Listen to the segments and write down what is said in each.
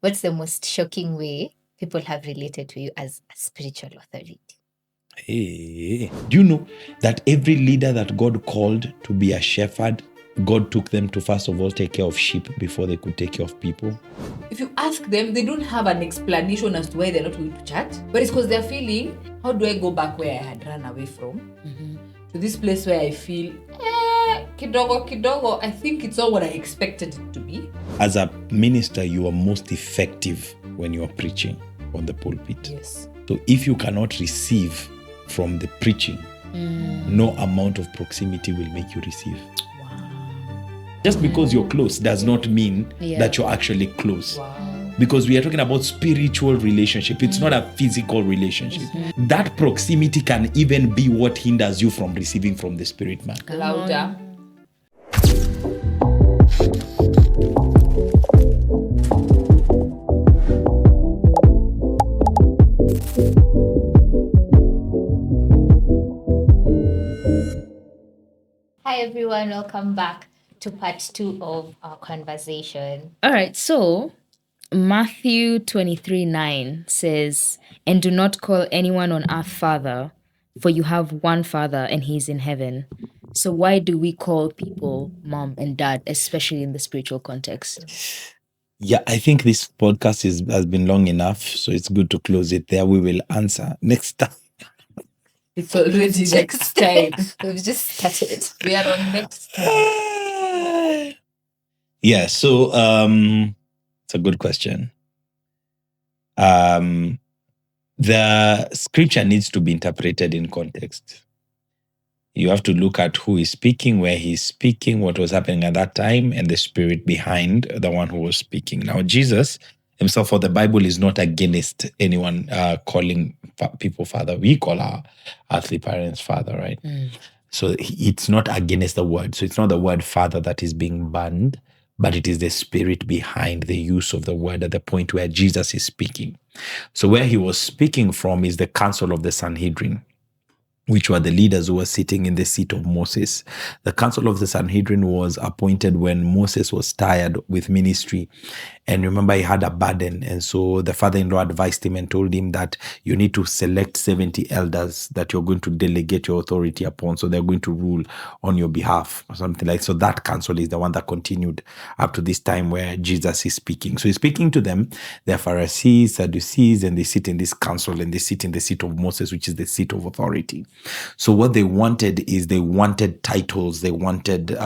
What's the most shocking way people have related to you as a spiritual authority? Hey. Do you know that every leader that God called to be a shepherd, God took them to first of all take care of sheep before they could take care of people? If you ask them, they don't have an explanation as to why they're not going to church, but it's because they're feeling, how do I go back where I had run away from to this place where I feel, kidogo, I think it's not what I expected it to be. As a minister, you are most effective when you are preaching on the pulpit. Yes. So if you cannot receive from the preaching, no amount of proximity will make you receive. Just because you're close does not mean that you're actually close. Wow. Because we are talking about spiritual relationship. It's not a physical relationship. That proximity can even be what hinders you from receiving from the spirit man. Louder. Hi, everyone. Welcome back to part 2 of our conversation. All right, so Matthew 23:9 says, "And do not call anyone on earth father, for you have one father and he's in heaven." So why do we call people mom and dad, especially in the spiritual context? Yeah, I think this podcast has been long enough, so it's good to close it there. We will answer next time. It's already next time. We've just started. We are on next time. Yeah, so it's a good question. The scripture needs to be interpreted in context. You have to look at who is speaking, where he's speaking, what was happening at that time, and the spirit behind the one who was speaking. Now, Jesus himself, or the Bible, is not against anyone calling people father. We call our earthly parents father, right? So it's not against the word. So it's not the word father that is being banned, but it is the spirit behind the use of the word at the point where Jesus is speaking. So where he was speaking from is the council of the Sanhedrin, which were the leaders who were sitting in the seat of Moses. The council of the Sanhedrin was appointed when Moses was tired with ministry. And remember, he had a burden. And so the father-in-law advised him and told him that you need to select 70 elders that you're going to delegate your authority upon. So they're going to rule on your behalf or something like that. So that council is the one that continued up to this time where Jesus is speaking. So he's speaking to them. They're Pharisees, Sadducees, and they sit in this council and they sit in the seat of Moses, which is the seat of authority. So what they wanted is they wanted titles. They wanted,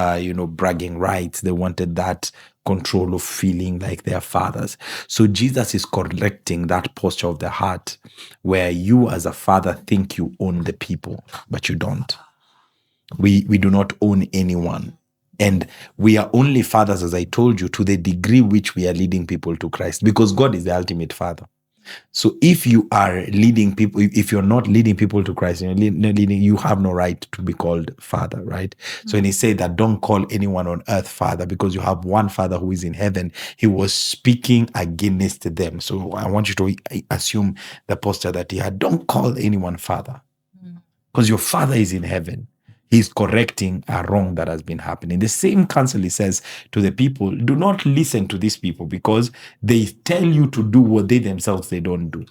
bragging rights. They wanted that control of feeling like their fathers. So Jesus is correcting that posture of the heart where you as a father think you own the people, but you don't. We do not own anyone. And we are only fathers, as I told you, to the degree which we are leading people to Christ, because God is the ultimate father. So if you are leading people, if you're not leading people to Christ, you have no right to be called father, right? So when he said that don't call anyone on earth father because you have one father who is in heaven, he was speaking against them. So I want you to assume the posture that he had. Don't call anyone father because your father is in heaven. He's correcting a wrong that has been happening. The same counsel he says to the people, do not listen to these people because they tell you to do what they themselves they don't do.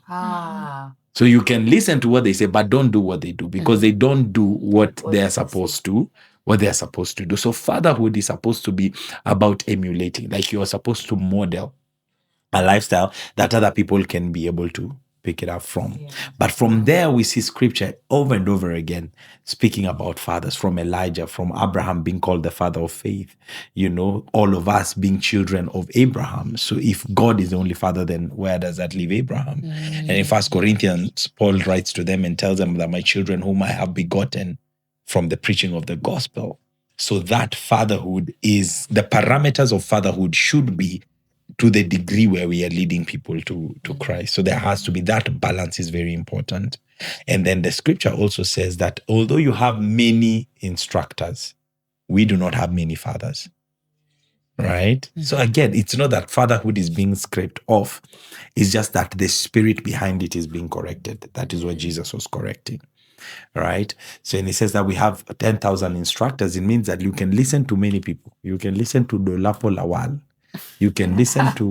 So you can listen to what they say, but don't do what they do because they don't do what they're supposed to, do. So fatherhood is supposed to be about emulating, like you're supposed to model a lifestyle that other people can be able to pick it up from. Yeah. But from there, we see scripture over and over again speaking about fathers, from Elijah, from Abraham being called the father of faith, all of us being children of Abraham. So if God is the only father, then where does that leave Abraham? And in 1 Corinthians, Paul writes to them and tells them that my children whom I have begotten from the preaching of the gospel. So that fatherhood is, the parameters of fatherhood should be to the degree where we are leading people to Christ. So there has to be that balance is very important. And then the scripture also says that although you have many instructors, we do not have many fathers. Right? So again, it's not that fatherhood is being scraped off. It's just that the spirit behind it is being corrected. That is what Jesus was correcting. Right? So when he says that we have 10,000 instructors, it means that you can listen to many people. You can listen to Dolapo Lawal. You can listen to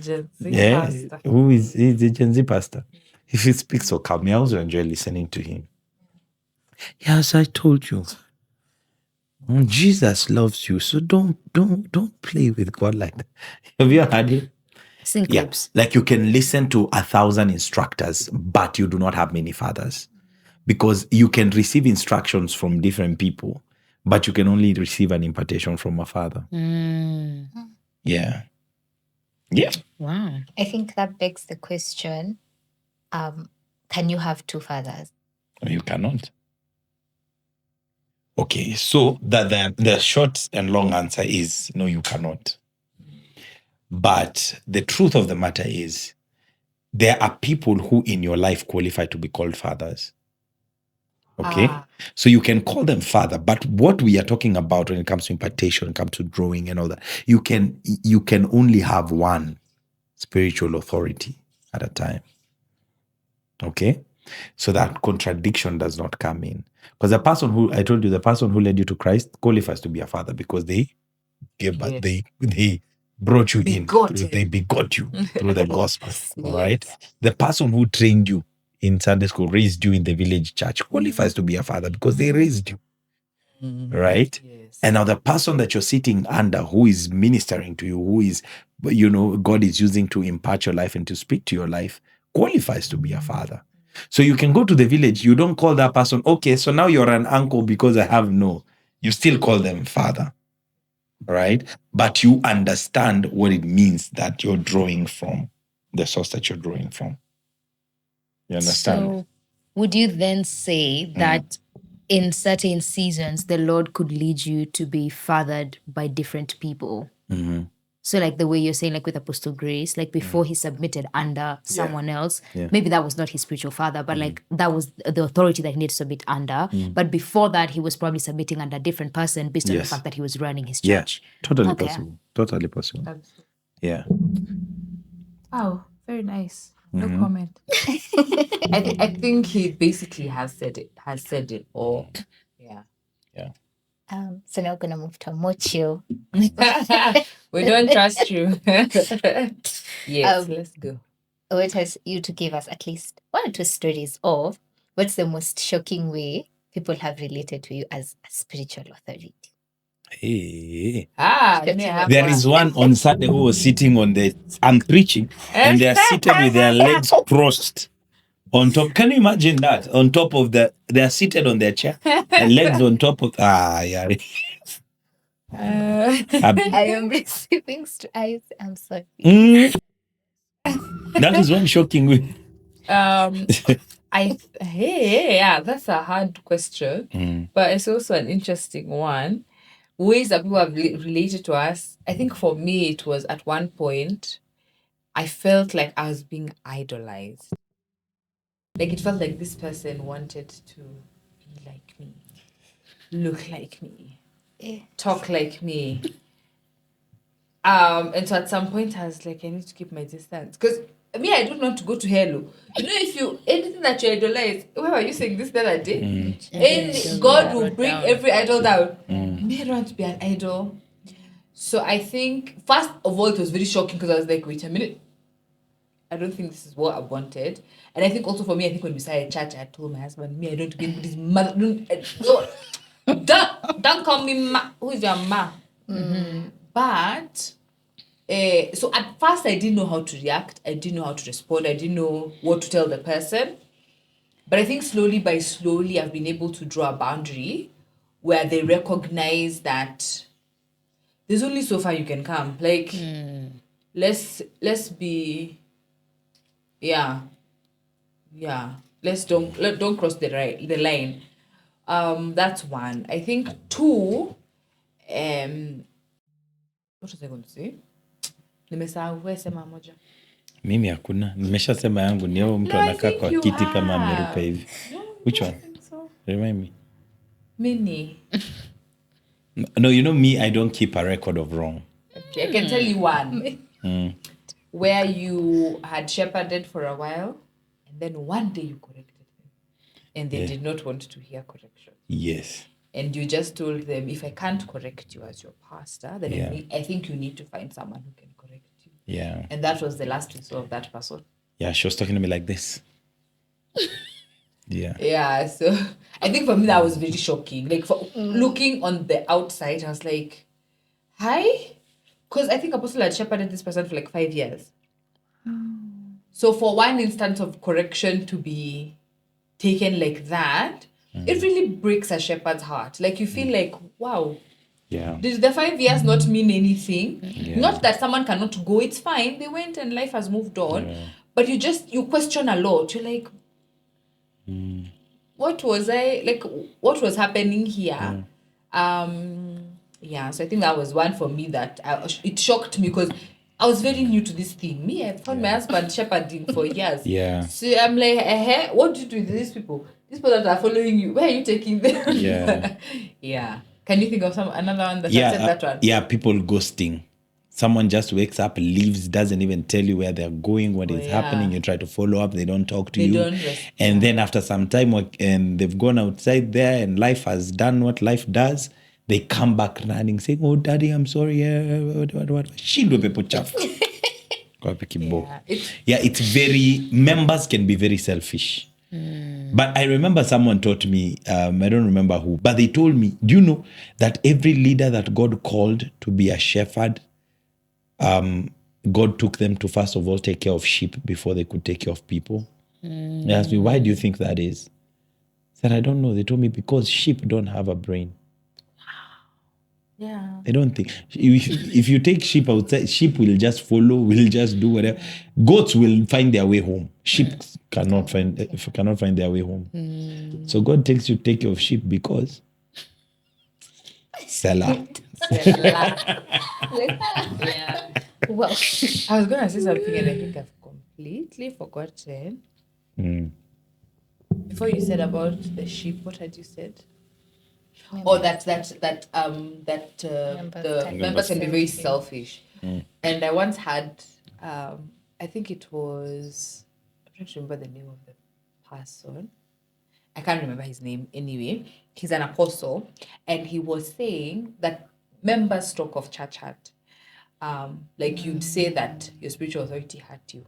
Gen Z yeah, pastor. who is he's a Gen Z pastor. If he speaks so calm, I also enjoy listening to him. Yes, I told you. Jesus loves you, so don't play with God like that. Have you heard it? Sing Yeah, clips. like you can listen to 1,000 instructors, but you do not have many fathers, because you can receive instructions from different people, but you can only receive an impartation from a father. Yeah. Yeah. Wow. I think that begs the question, can you have two fathers? You cannot. Okay, so the short and long answer is no, you cannot. But the truth of the matter is, there are people who in your life qualify to be called fathers. Okay, so you can call them father, but what we are talking about when it comes to impartation, when it comes to drawing and all that, you can only have one spiritual authority at a time. Okay, so that contradiction does not come in, because the person who I told you, the person who led you to Christ qualifies to be a father because they gave birth, they brought you in, they begot you through the gospel. All right, the person who trained you in Sunday school, raised you in the village church, qualifies to be a father because they raised you. Right? And now the person that you're sitting under, who is ministering to you, who is, God is using to impart your life and to speak to your life, qualifies to be a father. So you can go to the village, you don't call that person, okay, so now you're an uncle because I have no. You still call them father, right? But you understand what it means that you're drawing from, the source that you're drawing from. You understand? So would you then say that in certain seasons, the Lord could lead you to be fathered by different people? So like the way you're saying, like with Apostle Grace, like before he submitted under someone else, maybe that was not his spiritual father, but like that was the authority that he needed to submit under. But before that, he was probably submitting under a different person based on the fact that he was running his church. Totally Okay. possible. Totally possible. Yeah. Oh, very nice. No comment. I think he basically has said it all. Yeah. So now we're gonna move to Mochio. We don't trust you. Yes, let's go. I want you to give us at least one or two stories of what's the most shocking way people have related to you as a spiritual authority. Hey. There is one on Sunday who was sitting I'm preaching, and they are seated with their legs crossed on top. Can you imagine that? On top of they are seated on their chair, and legs on top of, yeah. I am receiving I'm sorry. That is one shocking way. That's a hard question, but it's also an interesting one. Ways that people have related to us. I think for me, it was at one point, I felt like I was being idolized. Like it felt like this person wanted to be like me, look like me, talk like me. And so at some point I was like, I need to keep my distance. Because me, I don't want to go to hell. If anything that you idolize, where were you saying this the other day? And God will bring every idol down. Me, I don't want to be an idol. So I think, first of all, it was very shocking because I was like, wait a minute. I don't think this is what I wanted. And I think also for me, I think when we started church, I told my husband, me, I don't be with this mother. Don't call me ma. Who is your ma? But, so at first I didn't know how to react. I didn't know how to respond. I didn't know what to tell the person. But I think slowly I've been able to draw a boundary where they recognize that there's only so far you can come. Like, let's be, let's don't cross the line. That's one. I think two, what was I going to say? Nimesahau, wewe sema moja. Mimi hakuna, nimeshasema yangu ni yao mtu anakaa kwa kiti kama ameruka hivi. Which one? Remind me. Mini. No, me, I don't keep a record of wrong. Okay, I can tell you one. Where you had shepherded for a while, and then one day you corrected them. And they did not want to hear correction. Yes. and you just told them, if I can't correct you as your pastor, then Yeah. I think you need to find someone who can correct you. Yeah. And that was the last we saw of that person. Yeah, she was talking to me like this. Yeah. Yeah, so I think for me that was very shocking. Like, for looking on the outside, I was like, hi? Because I think Apostle had shepherded this person for like 5 years. So for one instance of correction to be taken like that, it really breaks a shepherd's heart. Like, you feel like, wow, Yeah. did the 5 years not mean anything? Yeah. Not that someone cannot go, it's fine. They went and life has moved on. Yeah. But you question a lot. You're like, what was happening here? So I think that was one for me that it shocked me, because I was very new to this thing. Me, I found my husband shepherding for years. Yeah. So I'm like, what do you do with these people? These people that are following you, where are you taking them? Yeah. Yeah. Can you think of another one that Yeah. said that one? Yeah, people ghosting. Someone just wakes up, leaves, doesn't even tell you where they're going, what is yeah. happening. You try to follow up, they don't talk to They you. don't And then after some time, and they've gone outside there and life has done what life does, they come back running, saying, "Oh, daddy, I'm sorry." What? Shindwe pepo chafu. Kwa pekibo. It's very, members can be very selfish. But I remember someone taught me, I don't remember who, but they told me, do you know that every leader that God called to be a shepherd, God took them to first of all take care of sheep before they could take care of people? They asked me, why do you think that is? I said, I don't know. They told me because sheep don't have a brain. Yeah. They don't think. If you take sheep outside, sheep will just follow, will just do whatever. Goats will find their way home. Sheep cannot find their way home. So God takes you to take care of sheep because seller. Yeah. Well, I was gonna say something and I think I've completely forgotten. Before you said about the sheep, what had you said? Oh, that the members can be very selfish. And I once had, I think it was, I don't remember the name of the person. I can't remember his name anyway. He's an apostle, and he was saying that members talk of church hurt. Like, you'd say that your spiritual authority hurt you.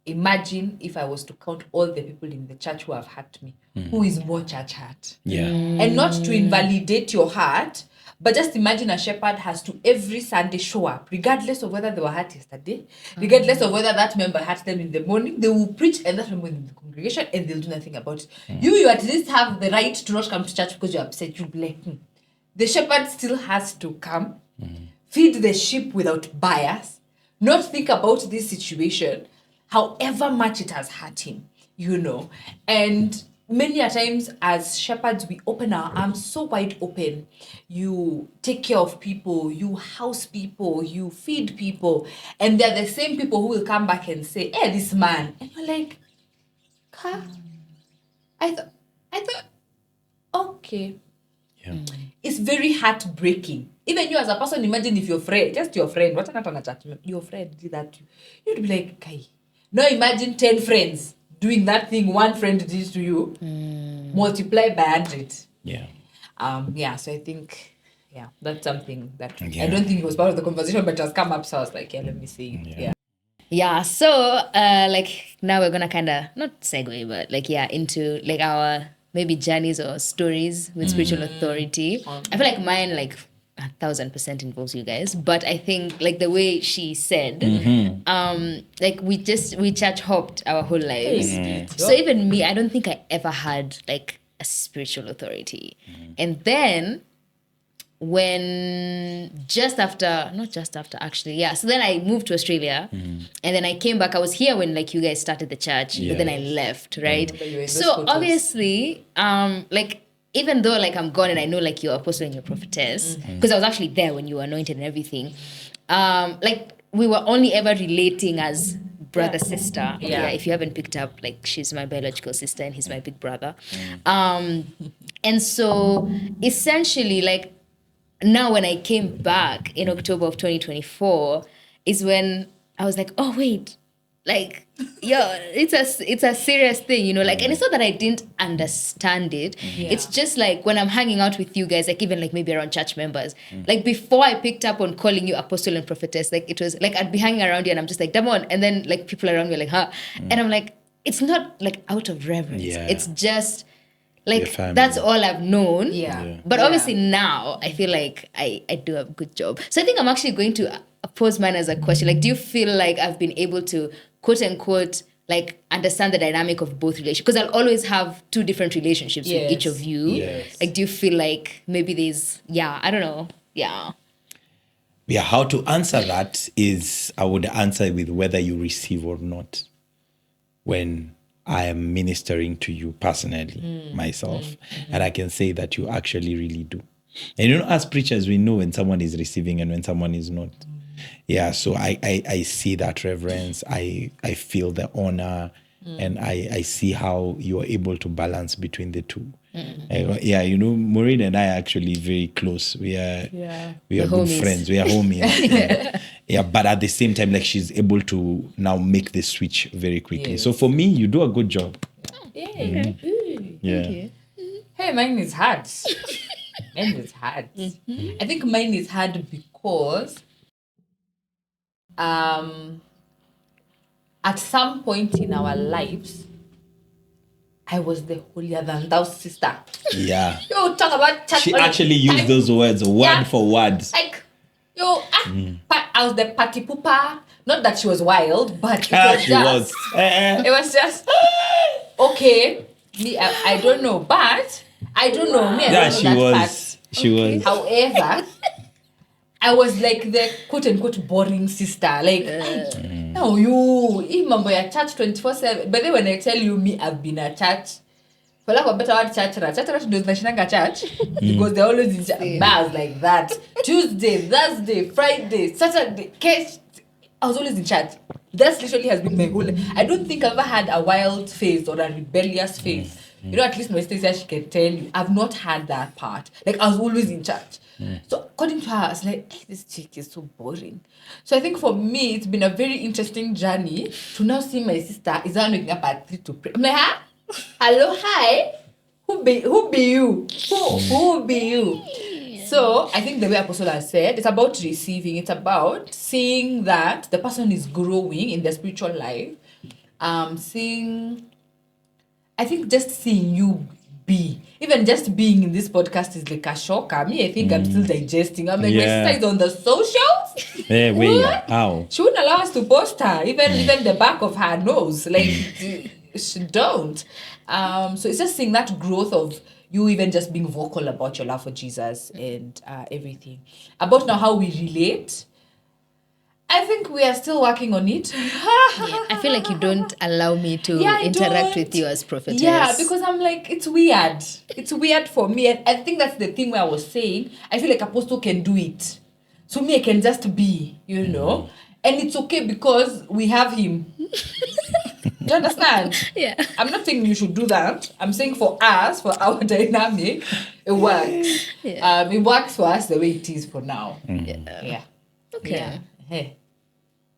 Imagine if I was to count all the people in the church who have hurt me, who is more church hurt. Yeah. And not to invalidate your heart, but just imagine a shepherd has to every Sunday show up, regardless of whether they were hurt yesterday, regardless of whether that member hurt them in the morning. They will preach and that member in the congregation, and they'll do nothing about it. You at least have the right to not come to church because you're upset. You'll be like, The shepherd still has to come, feed the sheep without bias, not think about this situation, however much it has hurt him, And many a times as shepherds, we open our arms so wide open. You take care of people, you house people, you feed people, and they're the same people who will come back and say, "Hey, this man," and you're like, "Huh? I thought, okay." Yeah. It's very heartbreaking. Even you as a person, imagine if your friend, what on a chat, your friend did that to you, you'd be like, "Kai." Now imagine 10 friends doing that thing one friend did to you, multiply by 100. Yeah. So I think, that's something that Yeah. I don't think it was part of the conversation, but it has come up, so I was like, let me see. Yeah, so now we're gonna kind of not segue, but into our maybe journeys or stories with spiritual authority. I feel like mine 1,000% involves you guys, but I think the way she said, we church hopped our whole lives. So even me, I don't think I ever had a spiritual authority, and then when so then I moved to Australia, and then I came back. I was here when you guys started the church, but then I left, right? So obviously, even though I'm gone and I know you're apostle and you're prophetess, because I was actually there when you were anointed and everything, we were only ever relating as brother sister. If you haven't picked up, she's my biological sister and he's my big brother. And so essentially now when I came back in October of 2024 is when I was like, oh wait, Like, yeah, it's a serious thing, you know. Like, and it's not that I didn't understand it. It's just like when I'm hanging out with you guys, like even like maybe around church members. Like before I picked up on calling you apostle and prophetess, like it was like I'd be hanging around you and I'm just like, damn on, and then like people around me are like, huh, and I'm like, it's not like out of reverence. Yeah. It's just Your like family. that's all I've known. Yeah. But obviously now I feel like I do a good job. So I think I'm actually going to pose mine as a question. Like, do you feel like I've been able to quote unquote like understand the dynamic of both relationships? Because I'll always have two different relationships with each of you. Yes. Like, do you feel like maybe there's I don't know. Yeah. Yeah, how to answer that is I would answer with whether you receive or not when I am ministering to you personally, myself. And I can say that you actually really do. And you know, as preachers, we know when someone is receiving and when someone is not. Yeah, so I see that reverence. I feel the honor and I see how you're able to balance between the two. Yeah, you know, Maureen and I are actually very close. We are good homies. friends. We are homies. Yeah, but at the same time, like she's able to now make the switch very quickly. So for me, you do a good job. Yeah. Yeah. Hey, mine is hard. Mine is hard. I think mine is hard because at some point in our lives, I was the holier than thou sister. Yeah. Yo, talk about church. She actually used those words word for word. Like, yo, I was the party pooper. Not that she was wild, but it was She just, was. it was just, okay, me, I don't know, but I don't know, me, I Yeah, don't she know that was. She was. part. However, I was like the quote-unquote boring sister. Like, no, you mambo ya church 24/7. But then when I tell you me, I've been at church. For lack of a better word, church knows Nashinanga church. Because they're always in bars like that. Tuesday, Thursday, Friday, Saturday, case. I was always in church. That literally has been my whole life. I don't think I've ever had a wild phase or a rebellious phase. You know, at least my sister, she can tell you, I've not had that part. Like, I was always in church. So, according to her, I was like, hey, this chick is so boring. So, I think for me, it's been a very interesting journey to now see my sister is now waking up at 3 to pray. I'm like, huh? Hello, hi. Who be you? Who be you? So, I think the way Apostle has said, it's about receiving. It's about seeing that the person is growing in their spiritual life. I think just seeing you be, even just being in this podcast is like a shocker. Me, I think I'm still digesting. I'm like, my sister is on the socials. Hey, wait, What? how? She wouldn't allow us to post her, even the back of her nose. Like, she don't. So it's just seeing that growth of you even just being vocal about your love for Jesus and everything. About now how we relate, I think we are still working on it. I feel like you don't allow me to interact with you as prophetess. Yeah, because I'm like, it's weird. It's weird for me. And I think that's the thing where I was saying, I feel like Apostle can do it. So me, I can just be, you know. And it's okay because we have him. Do you understand? Yeah. I'm not saying you should do that. I'm saying for us, for our dynamic, it works. It works for us the way it is for now. Yeah. Okay. Yeah. Hey.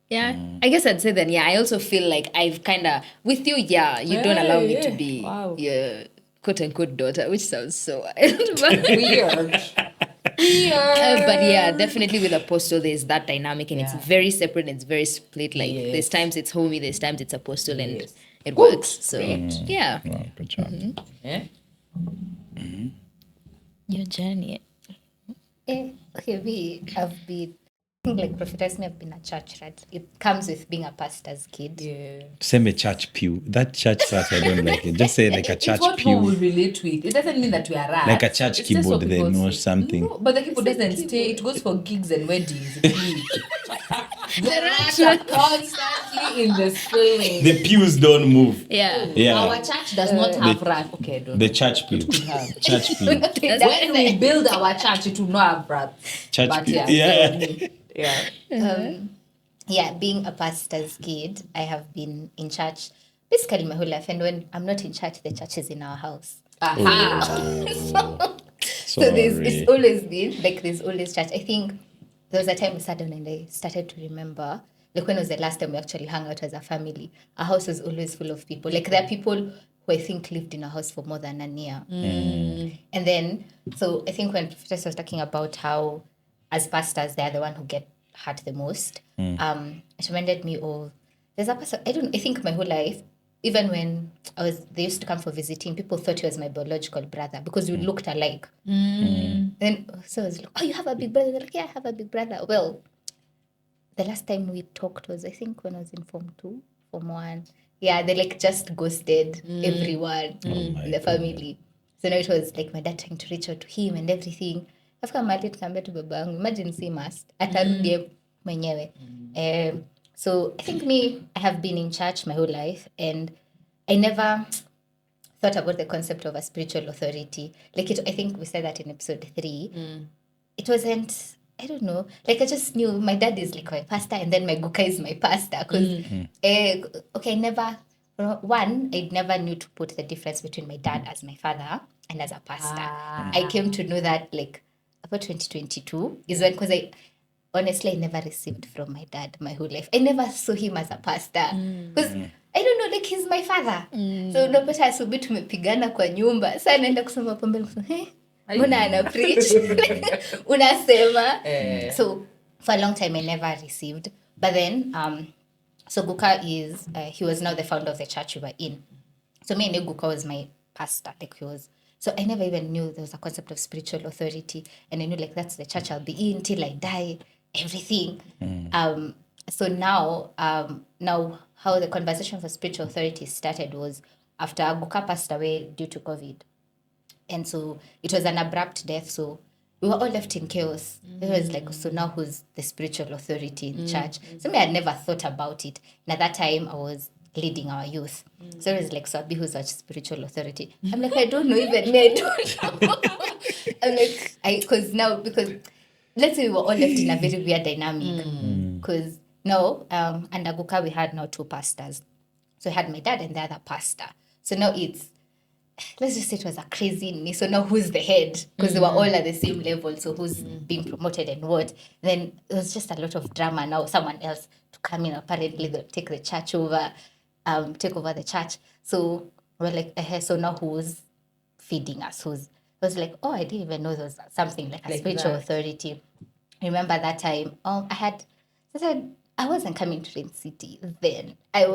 Yeah, I guess I'd say then, I also feel like I've kind of, with you, you don't allow me to be your quote-unquote daughter, which sounds so Weird. But yeah, definitely with Apostle, there's that dynamic and it's very separate and it's very split. Like, there's times it's homie, there's times it's Apostle and it works. So, yeah. Oh, good job. Yeah. Your journey. Okay, we have been, like prophetess, me have been a church rat. It comes with being a pastor's kid. Yeah. Same a church pew. That church part, I don't like it. Just say like a church It's what people will pew. relate with. It doesn't mean that we are rats. Like a church It's just keyboard what then people or say. something. No, but the keyboard doesn't stay. It goes for gigs and weddings. It's huge. The rats are constantly in the ceiling. The pews don't move. Yeah. Yeah. Our church does not have rats. Okay, don't. The church pew. Church pew. When we build our church, it will not have rats. Church But pew. yeah. Yeah. Yeah, being a pastor's kid, I have been in church basically my whole life. And when I'm not in church, the church is in our house. Oh. So it's always been like there's always church. I think there was a time we sat down and I started to remember like when was the last time we actually hung out as a family? Our house was always full of people. Like there are people who I think lived in a house for more than a year. And then, so I think when Professor was talking about how as pastors, they're the one who get hurt the most, it reminded me of, there's a person, I think my whole life, even when they used to come for visiting, people thought he was my biological brother because we looked alike. Then, so I was like, oh, you have a big brother? They're like, yeah, I have a big brother. Well, the last time we talked was, I think, when I was in Form 2, Form 1. Yeah, they like just ghosted everyone in the family. So now it was like my dad trying to reach out to him and everything. After mali tukaambia tu baba yangu, imagine si must, atarudi mwenyewe. So I think I have been in church my whole life and I never thought about the concept of a spiritual authority. Like I think we said that in episode 3. It wasn't, I don't know, like I just knew my dad is like my pastor and then my guka is my pastor. Because, I never knew to put the difference between my dad as my father and as a pastor. I came to know that like about 2022 is when, because honestly, I never received from my dad my whole life. I never saw him as a pastor. Because I don't know, like he's my father. So unapata asubuhi tumepigana kwa nyumba. Sasa naenda kusoma pombe nasema, mbona ana preach? Unasema. So for a long time I never received. But then so Guka is he was now the founder of the church we were in. So me and Guka was my pastor. Like he was. So I never even knew there was a concept of spiritual authority. And I knew like that's the church I'll be in till I die. Everything. So now how the conversation for spiritual authority started was after Guka passed away due to COVID. And so it was an abrupt death. So we were all left in chaos. It was like, so now who's the spiritual authority in church? So I had never thought about it. And at that time, I was leading our youth. So it was like, so Abbie, who's our spiritual authority? I'm like, I don't know even me. I don't know. I'm like, because let's say we were all left in a very weird dynamic. Because now, under Guka, we had now 2 pastors. So I had my dad and the other pastor. So now let's just say it was a crazy. So now who's the head? Because they were all at the same level. So who's being promoted and what? Then there was just a lot of drama. Now someone else to come in. Apparently they'll take the church over, take over the church. So we're like, so now who's feeding us? I was like, oh, I didn't even know there was something like a spiritual authority. I remember that time. I wasn't coming to Rain City then. I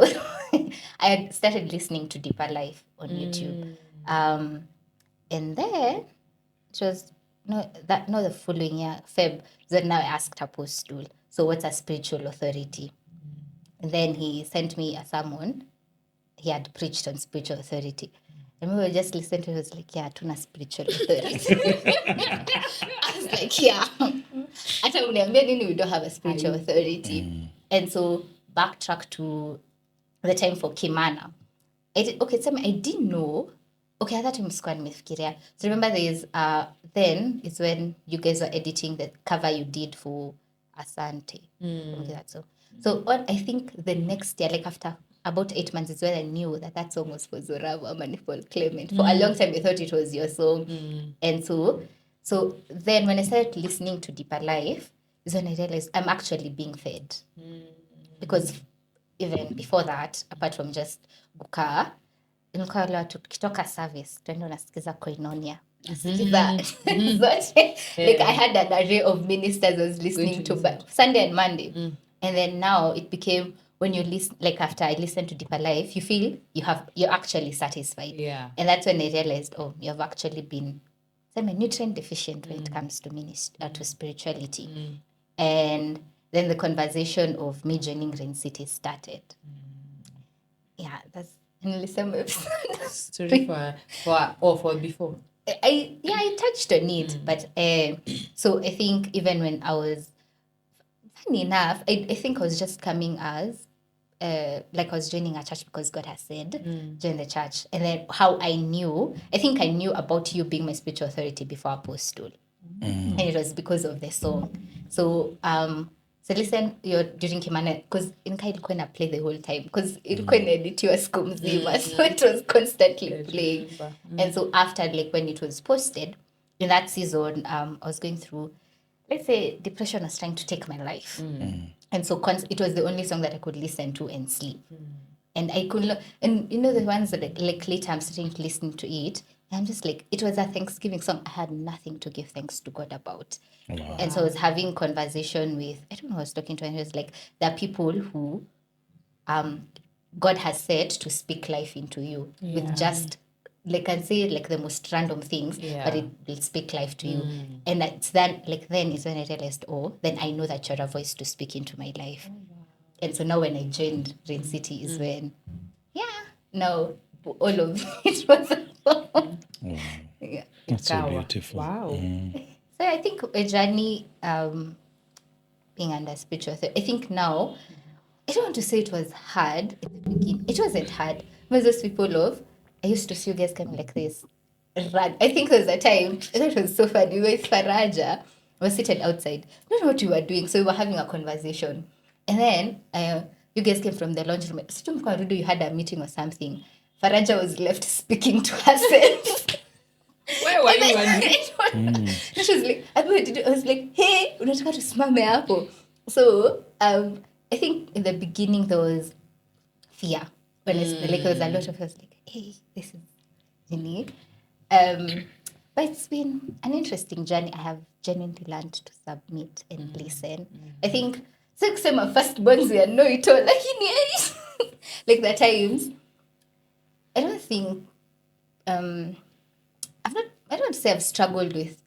had started listening to Deeper Life on YouTube. And then it was the following year, Feb, then now I asked Apostle, so what's a spiritual authority? And then he sent me a sermon. He had preached on spiritual authority. I remember I just listened to it, I was like, yeah, tuna spiritual authority. I was like, yeah. Hata uniambia nini we don't have a spiritual authority. And so backtrack to the time for Kimana. I didn't know. Okay, at that time sikuwa nimefikiria. So remember then is when you guys were editing the cover you did for Asante. So I think the next year, like after about 8 months, is when I knew that song was for Zoravu Amani Paul Clement. For a long time I thought it was your song. And so then when I started listening to Deeper Life is when I realized I'm actually being fed. Because even before that, apart from just Guka, nilikuwa wale watu tukitoka service tuende unasikiza Koinonia. Nasikiza zote. Like I had an array of ministers I was listening to Sunday and Monday. And then now it became when you listen, like after I listened to Deeper Life, you feel you're actually satisfied. Yeah. And that's when I realized, you've actually been nutrient deficient when it comes to to spirituality. And then the conversation of me joining Rain City started. Yeah, that's nilisema story for before. I touched on it, but so I think even when I was funny enough, I think I was just coming as like I was joining a church because God has said join the church, and then how I knew about you being my spiritual authority before Apostle, and it was because of the song. So so listen, you're during Kimana, because Inka ilikuwa ina play the whole time because ilikuwa inaeditiwa siku mzima, so it was constantly playing. And so after, like when it was posted in that season, I was going through, let's say, depression was trying to take my life. And so it was the only song that I could listen to and sleep. And I couldn't, and you know, the ones that like later I'm starting to listen to it, and I'm just like, it was a Thanksgiving song. I had nothing to give thanks to God about. And so I was having conversation with, I don't know, I was talking to him, he was like, there are people who God has said to speak life into you with just, like, I can say like the most random things, but it will speak life to you. And it's then, like, then is when I realized, oh, then I know that you're a voice to speak into my life. And so now when I joined Rain City is when, now all of it was yeah. That's so Ikawa. beautiful. Wow. So I think a journey being under spiritual authority, I think now, I don't want to say it was hard in the beginning. It wasn't hard. Most those people of, I used to see you guys coming like this. Run. I think there was a time, I thought it was so funny, we were with Faraja, we were seated outside. I don't know what we were doing, so we were having a conversation. And then you guys came from the laundry room. You had a meeting or something. Faraja was left speaking to herself. Where were you running? She was like, I was like, hey, unataka tusimame hapo. So I think in the beginning there was fear. When like there was a lot of us like, hey, this is really. But it's been an interesting journey. I have genuinely learned to submit and listen. I think my firstborns were no it all. Like the times. I don't think I don't say I've struggled with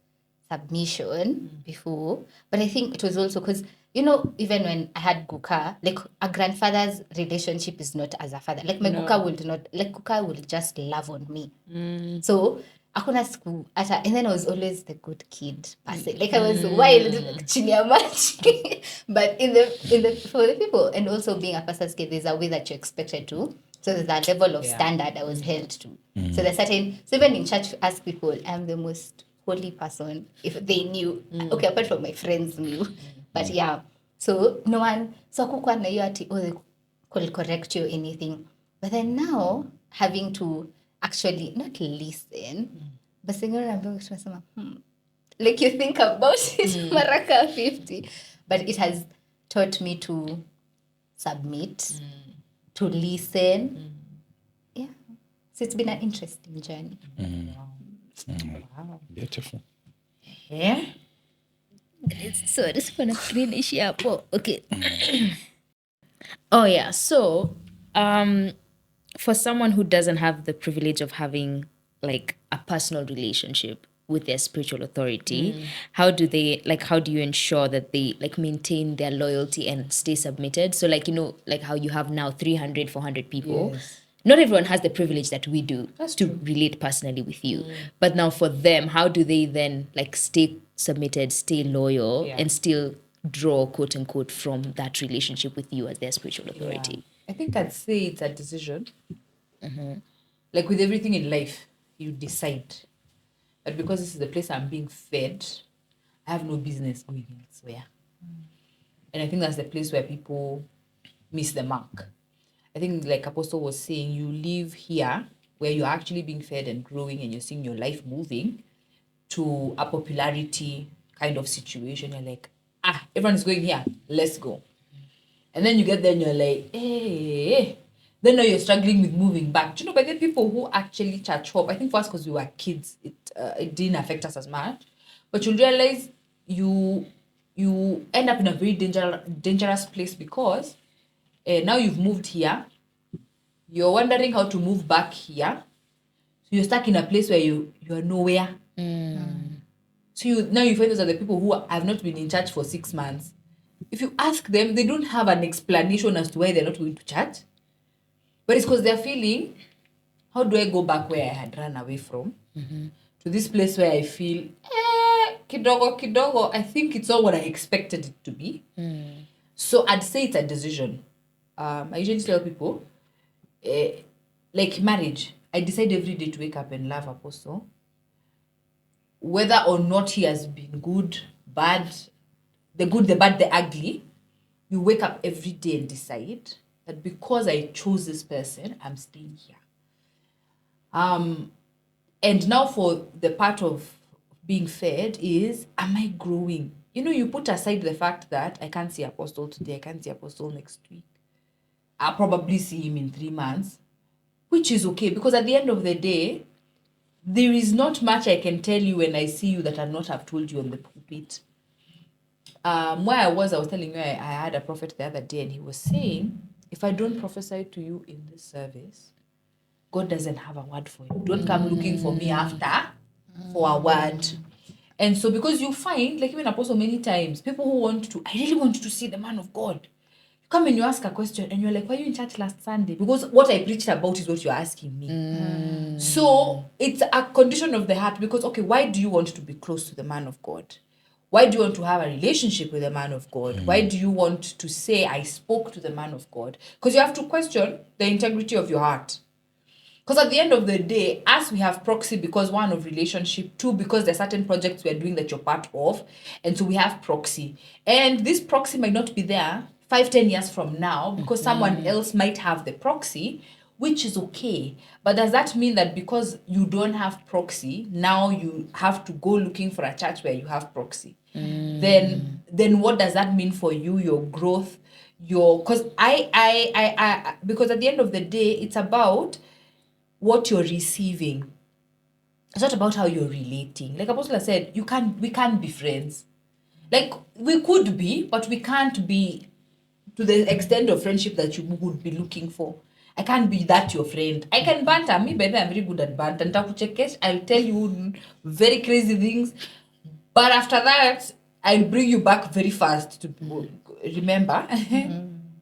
submission before, but I think it was also because, you know, even when I had Guka, like a grandfather's relationship is not as a father. Like my Guka would not, like Guka will just love on me. So hakuna siku ata, and then I was always the good kid person. Like I was wild, chini ya maji. But for the people, and also being a pastor's kid, there's a way that you're expected to. So there's that level of standard I was held to. So there's certain, so even in church, ask people, I'm the most holy person, if they knew. Okay, apart from my friends knew. But yeah, so no one, so hakukuwa na hiyo ati, oh, they could correct you or anything. But then now, having to actually not listen, but like you think about it, Maraka 50. But it has taught me to submit, to listen. Yeah. So it's been an interesting journey. Wow. Beautiful. Yeah. So this is gonna finish up. Okay. Oh yeah. So for someone who doesn't have the privilege of having like a personal relationship with their spiritual authority, how do you ensure that they like maintain their loyalty and stay submitted? So like, you know, like how you have now 300, 400 people. Yes. Not everyone has the privilege that we do to relate personally with you. But now for them, how do they then like stay submitted, stay loyal, and still draw quote unquote from that relationship with you as their spiritual authority? I think I'd say it's a decision. Like with everything in life, you decide that because this is the place I'm being fed, I have no business going elsewhere. And I think that's the place where people miss the mark. I think like Apostle was saying, you live here where you're actually being fed and growing and you're seeing your life moving to a popularity kind of situation. You're like, everyone's going here, let's go. And then you get there and you're like, hey. Then now you're struggling with moving back. Do you know, but the people who actually church hop, I think for us because we were kids, it didn't affect us as much. But you realize you end up in a very dangerous place because now you've moved here. You're wondering how to move back here. So you're stuck in a place where you're nowhere. So now you find those are the people who have not been in church for 6 months. If you ask them, they don't have an explanation as to why they're not going to church. But it's because they're feeling, how do I go back where I had run away from to this place where I feel, kidogo, I think it's not what I expected it to be. So I'd say it's a decision. I usually tell people, like marriage, I decide every day to wake up and love Apostle. Whether or not he has been good, bad, the good, the bad, the ugly, you wake up every day and decide that because I chose this person, I'm staying here. And now for the part of being fed is, am I growing you put aside the fact that I can't see Apostle today, I can't see Apostle next week. I'll probably see him in 3 months, which is okay, because at the end of the day, there is not much I can tell you when I see you that I'll not have told you on the pulpit. Where I was telling you, I had a prophet the other day, and he was saying, if I don't prophesy to you in this service, God doesn't have a word for you. Don't come looking for me after for a word. And so, because you find, like even Apostle, many times, people who I really want to see the man of God. You come and you ask a question, and you're like, were you in church last Sunday? Because what I preached about is what you're asking me. So, it's a condition of the heart, because, okay, why do you want to be close to the man of God? Why do you want to have a relationship with the man of God? Why do you want to say, I spoke to the man of God? Because you have to question the integrity of your heart. Because at the end of the day, as we have proxy, because one, of relationship, two, because there are certain projects we're doing that you're part of, and so we have proxy. And this proxy might not be there 5-10 years from now, because someone else might have the proxy, which is okay. But does that mean that because you don't have proxy, now you have to go looking for a church where you have proxy? Then what does that mean for you, your growth, because because at the end of the day, it's about what you're receiving. It's not about how you're relating. Like Apostle said, we can't be friends. Like, we could be, but we can't be to the extent of friendship that you would be looking for. I can't be that your friend. I can banter. Me, baby, I'm very good at banter. I'll tell you very crazy things. But after that, I'll bring you back very fast to remember.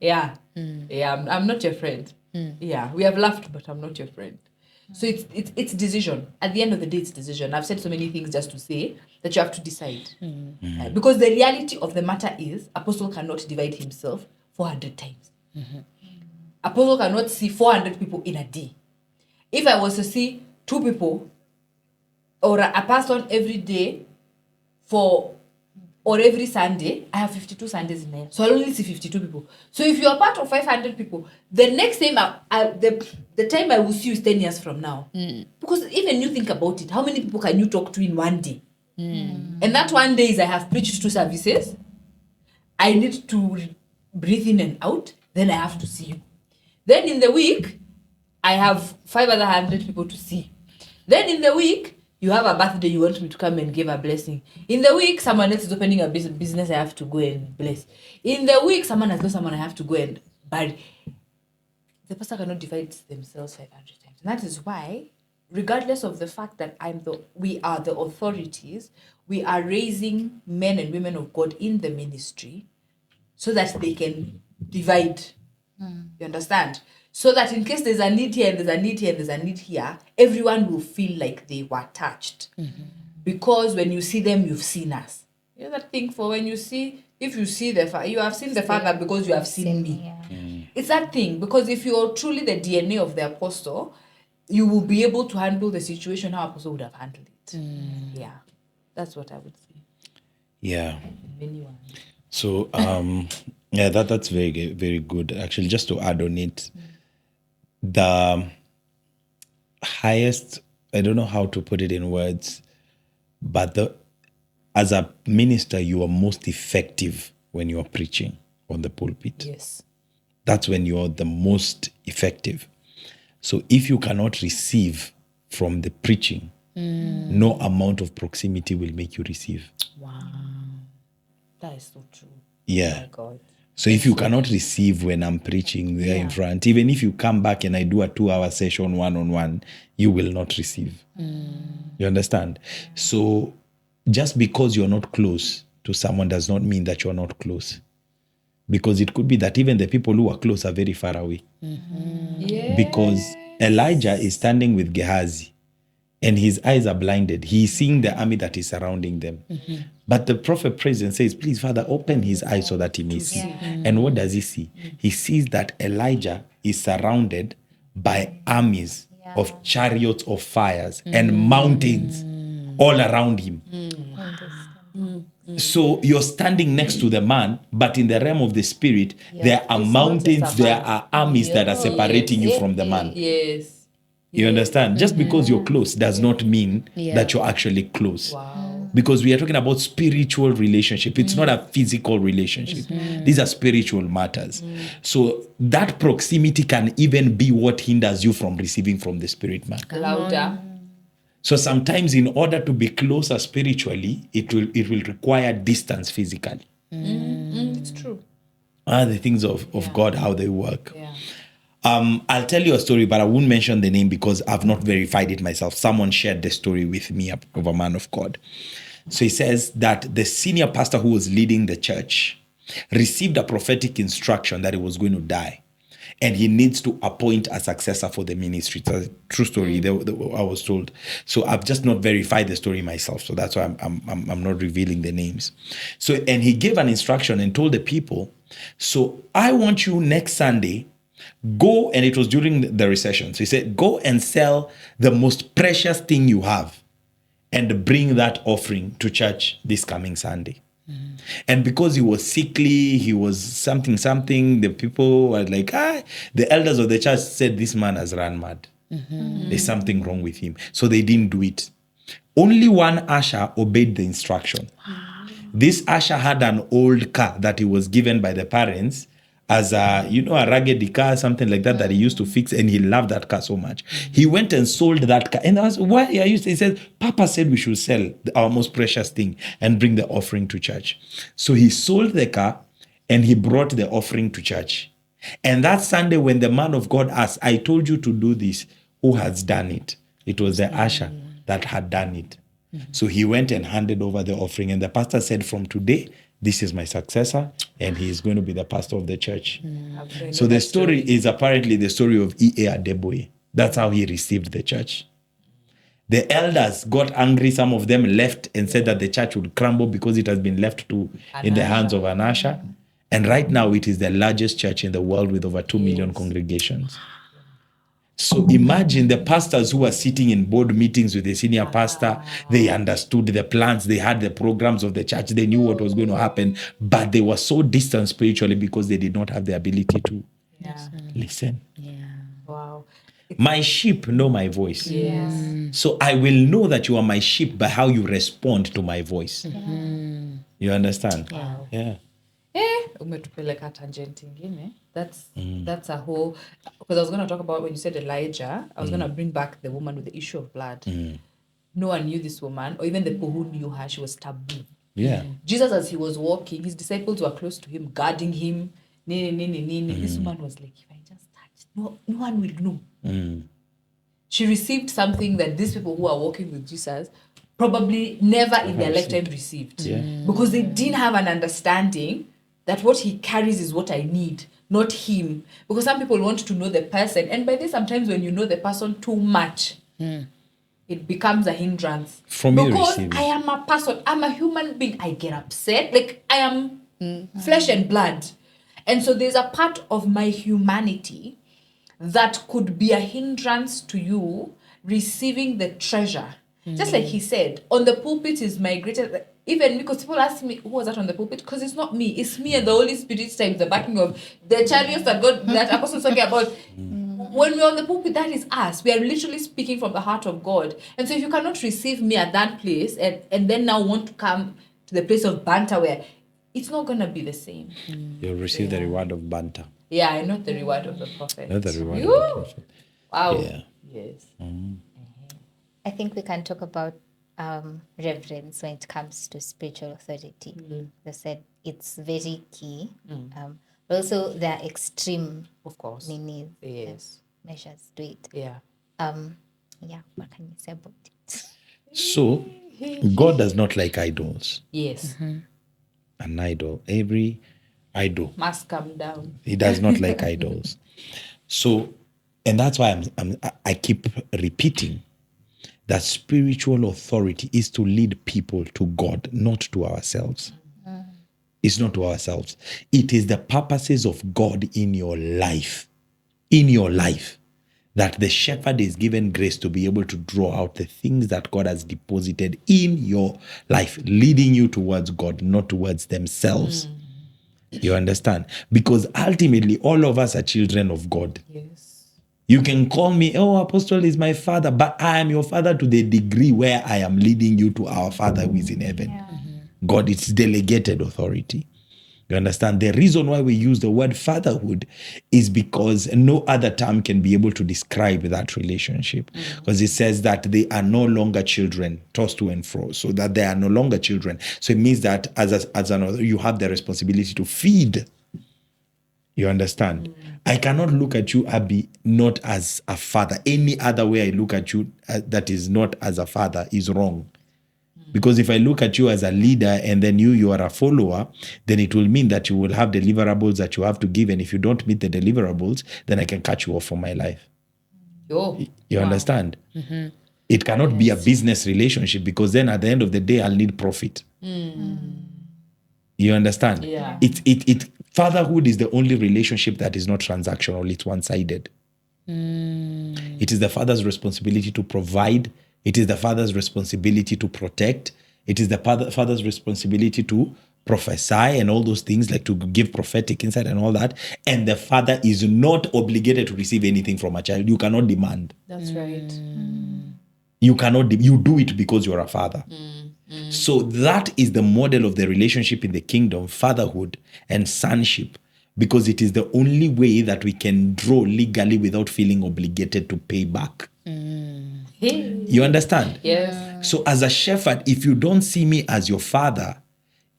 Yeah. Yeah, I'm not your friend. Yeah, we have laughed, but I'm not your friend. So it's decision. At the end of the day, it's decision. I've said so many things just to say that you have to decide. Because the reality of the matter is, Apostle cannot divide himself 400 times. Apostle cannot see 400 people in a day. If I was to see 2 people or a person every day or every Sunday, I have 52 Sundays in a year. So I'll only see 52 people. So if you are part of 500 people, the next time, the time I will see you is 10 years from now. Because even you think about it, how many people can you talk to in one day? And that one day is I have preached 2 services. I need to breathe in and out. Then I have to see you. Then in the week, I have 500 people to see. Then in the week, you have a birthday, you want me to come and give a blessing. In the week, someone else is opening a business, I have to go and bless. In the week, someone has lost someone, I have to go and bury. The pastor cannot divide themselves 500 times. And that is why, regardless of the fact that we are the authorities, we are raising men and women of God in the ministry so that they can divide. You understand? So that in case there's a need here, and there's a need here, and there's a need here, everyone will feel like they were touched. Because when you see them, you've seen us. You know that thing for when you see, if you see you have seen the Father because you have seen me. Yeah. It's that thing, because if you're truly the DNA of the apostle, you will be able to handle the situation how apostle would have handled it. Yeah. That's what I would say. Yeah. So, yeah, that's very, very good. Actually, just to add on it, the highest, I don't know how to put it in words, but as a minister, you are most effective when you are preaching on the pulpit. Yes. That's when you are the most effective. So if you cannot receive from the preaching, no amount of proximity will make you receive. Wow. That is so true. Yeah. Oh my God. So if you cannot receive when I'm preaching there in front, even if you come back and I do a 2-hour session one-on-one, you will not receive. You understand? So just because you're not close to someone does not mean that you're not close. Because it could be that even the people who are close are very far away. Yes. Because Elijah is standing with Gehazi and his eyes are blinded. He's seeing the army that is surrounding them. But the prophet prays and says, please, Father, open his eyes so that he may see. And what does he see? He sees that Elijah is surrounded by armies of chariots of fires and mountains all around him. So you're standing next to the man, but in the realm of the spirit, there are mountains, there are armies that are separating you from the man. Yes. You understand? Just because you're close does not mean that you're actually close. Wow. Because we are talking about spiritual relationship. It's not a physical relationship. These are spiritual matters. So that proximity can even be what hinders you from receiving from the spirit man. Louder. So sometimes in order to be closer spiritually, it will require distance physically. It's true. The things of God, how they work. Yeah. I'll tell you a story, but I won't mention the name because I've not verified it myself. Someone shared the story with me of a man of God. So he says that the senior pastor who was leading the church received a prophetic instruction that he was going to die. And he needs to appoint a successor for the ministry. It's a true story. I was told. So I've just not verified the story myself. So that's why I'm not revealing the names. So, and he gave an instruction and told the people, so I want you next Sunday, go, and it was during the recession. So he said, go and sell the most precious thing you have and bring that offering to church this coming Sunday. And because he was sickly, he was something, the people were like, the elders of the church said, this man has run mad. There's something wrong with him. So they didn't do it. Only one usher obeyed the instruction. This usher had an old car that he was given by the parents as a raggedy car, something like that he used to fix, and he loved that car so much. He went and sold that car. And I was, why are you? He said, Papa said we should sell our most precious thing and bring the offering to church. So he sold the car and he brought the offering to church. And that Sunday, when the man of God asked, I told you to do this, who has done it? It was the usher that had done it. So he went and handed over the offering. And the pastor said, from today, this is my successor, and he is going to be the pastor of the church. So the story is apparently the story of E.A. Adeboye. That's how he received the church. The elders got angry. Some of them left and said that the church would crumble because it has been left in the hands of an usher. And right now, it is the largest church in the world with over 2 million congregations. So imagine the pastors who were sitting in board meetings with the senior pastor. They understood the plans. They had the programs of the church. They knew what was going to happen. But they were so distant spiritually because they did not have the ability to listen. Yeah. Wow. My sheep know my voice. Yes. So I will know that you are my sheep by how you respond to my voice. You understand? Wow. Yeah. Umetupeleka tangent ingine. That's a whole, because I was going to talk about when you said Elijah, I was going to bring back the woman with the issue of blood. No one knew this woman, or even the people who knew her, she was taboo. Yeah. Jesus, as he was walking, his disciples were close to him, guarding him. This woman was like, if I just touch, no one will know. She received something that these people who are walking with Jesus probably never in their lifetime received. Because they didn't have an understanding that what he carries is what I need, not him. Because some people want to know the person. And by this, sometimes when you know the person too much, it becomes a hindrance. From you because receiving. I am a person, I'm a human being. I get upset. Like, I am flesh and blood. And so there's a part of my humanity that could be a hindrance to you receiving the treasure. Just like he said, on the pulpit is my greatest... Even because people ask me, who was that on the pulpit? Because it's not me. It's me and the Holy Spirit time, the backing of the chariots that God, that Apostle's talking about. When we're on the pulpit, that is us. We are literally speaking from the heart of God. And so if you cannot receive me at that place and then now want to come to the place of banter where it's not going to be the same. You'll receive the reward of banter. Yeah, and not the reward of the prophet. Not the reward of the prophet. Wow. Yeah. Yes. I think we can talk about reverence when it comes to spiritual authority. They said it's very key. But also there are extreme Of course. Yes. measures to it. Yeah. What can you say about it? So, God does not like idols. Yes. An idol, every idol, Must come down. he does not like idols. So, and that's why I keep repeating that spiritual authority is to lead people to God, not to ourselves. It's not to ourselves. It is the purposes of God in your life. In your life. That the shepherd is given grace to be able to draw out the things that God has deposited in your life, leading you towards God, not towards themselves. You understand? Because ultimately, all of us are children of God. Yes. You can call me, oh, Apostle is my father, but I am your father to the degree where I am leading you to our Father who is in heaven. God, it's delegated authority. You understand? The reason why we use the word fatherhood is because no other term can be able to describe that relationship. Because it says that they are no longer children, tossed to and fro, so that they are no longer children. So it means that as another, you have the responsibility to feed. You understand? I cannot look at you, Abbie, not as a father. Any other way I look at you that is not as a father is wrong. Because if I look at you as a leader and then you are a follower, then it will mean that you will have deliverables that you have to give. And if you don't meet the deliverables, then I can cut you off from my life. You understand? It cannot be a business relationship, because then at the end of the day, I'll need profit. You understand? Yeah. Fatherhood is the only relationship that is not transactional. It's one-sided. It is the father's responsibility to provide. It is the father's responsibility to protect. It is the father's responsibility to prophesy and all those things, like to give prophetic insight and all that. And the father is not obligated to receive anything from a child. You cannot demand. That's right. You cannot. You do it because you're a father. So that is the model of the relationship in the kingdom, fatherhood and sonship, because it is the only way that we can draw legally without feeling obligated to pay back. You understand? Yes. So as a shepherd, if you don't see me as your father,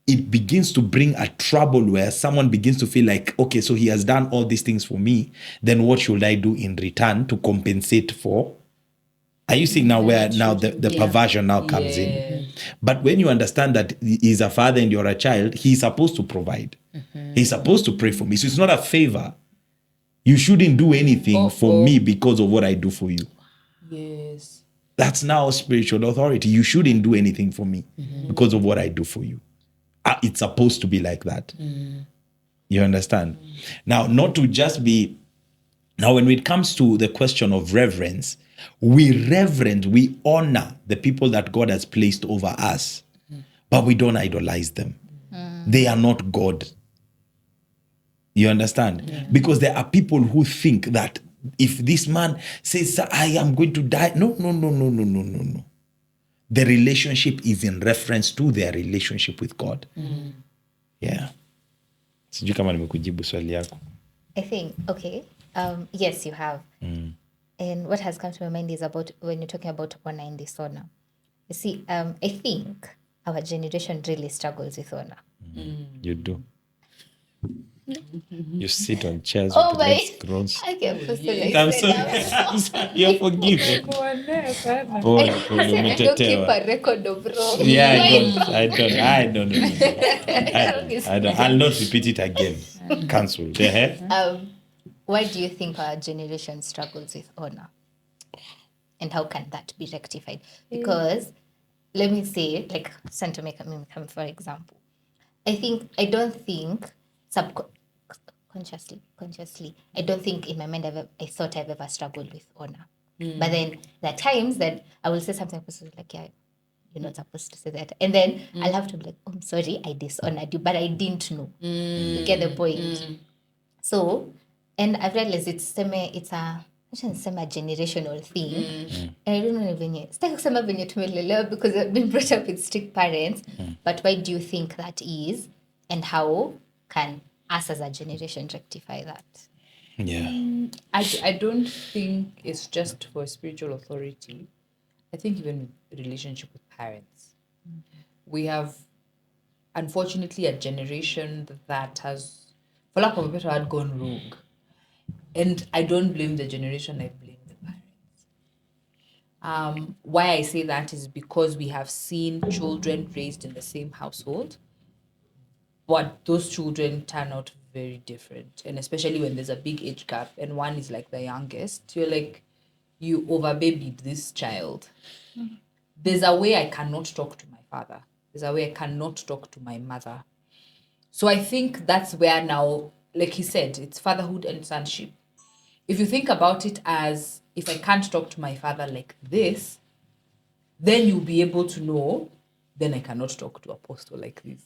it begins to bring a trouble where someone begins to feel like, okay, so he has done all these things for me, then what should I do in return to compensate for? Are you seeing now where now the perversion now comes in? But when you understand that he's a father and you're a child, he's supposed to provide. He's supposed to pray for me. So it's not a favor. You shouldn't do anything for me because of what I do for you. Yes. That's now spiritual authority. You shouldn't do anything for me because of what I do for you. It's supposed to be like that. You understand? Now, not to just be... Now, when it comes to the question of reverence, we honor the people that God has placed over us, but we don't idolize them. They are not God. You understand? Because there are people who think that if this man says, I am going to die. No. The relationship is in reference to their relationship with God. Yeah. Sijui kama nimekujibu swali yako. I think, okay. Yes, you have. And what has come to my mind is about when you're talking about honor and dishonor. You see, I think our generation really struggles with honor. You do. You sit on chairs Oh with my! legs crossed. I can't I'm sorry. You're forgiven. Pole, I don't keep umetetewa. a record of wrong. Yeah, I don't. I'll not repeat it again. Cancelled. Why do you think our generation struggles with honor? And how can that be rectified? Because, let me say, like, Santo make for example. I don't think consciously, I don't think in my mind I thought I've ever struggled with honor. But then there are times that I will say something like, yeah, you're not supposed to say that. And then I'll have to be like, oh, I'm sorry, I dishonored you, but I didn't know. You get the point? So, and I've realized it's a generational thing. And I don't know venye tumelelewa because I've been brought up with strict parents. But why do you think that is? And how can us as a generation rectify that? Yeah. I don't think it's just for spiritual authority. I think even relationship with parents. We have, unfortunately, a generation that has, for lack of a better word, gone rogue. And I don't blame the generation, I blame the parents. Why I say that is because we have seen children raised in the same household, but those children turn out very different. And especially when there's a big age gap and one is like the youngest, you're like, you overbabied this child. There's a way I cannot talk to my father. There's a way I cannot talk to my mother. So I think that's where now, like he said, it's fatherhood and sonship. If you think about it as, if I can't talk to my father like this, then you'll be able to know, then I cannot talk to Apostle like this.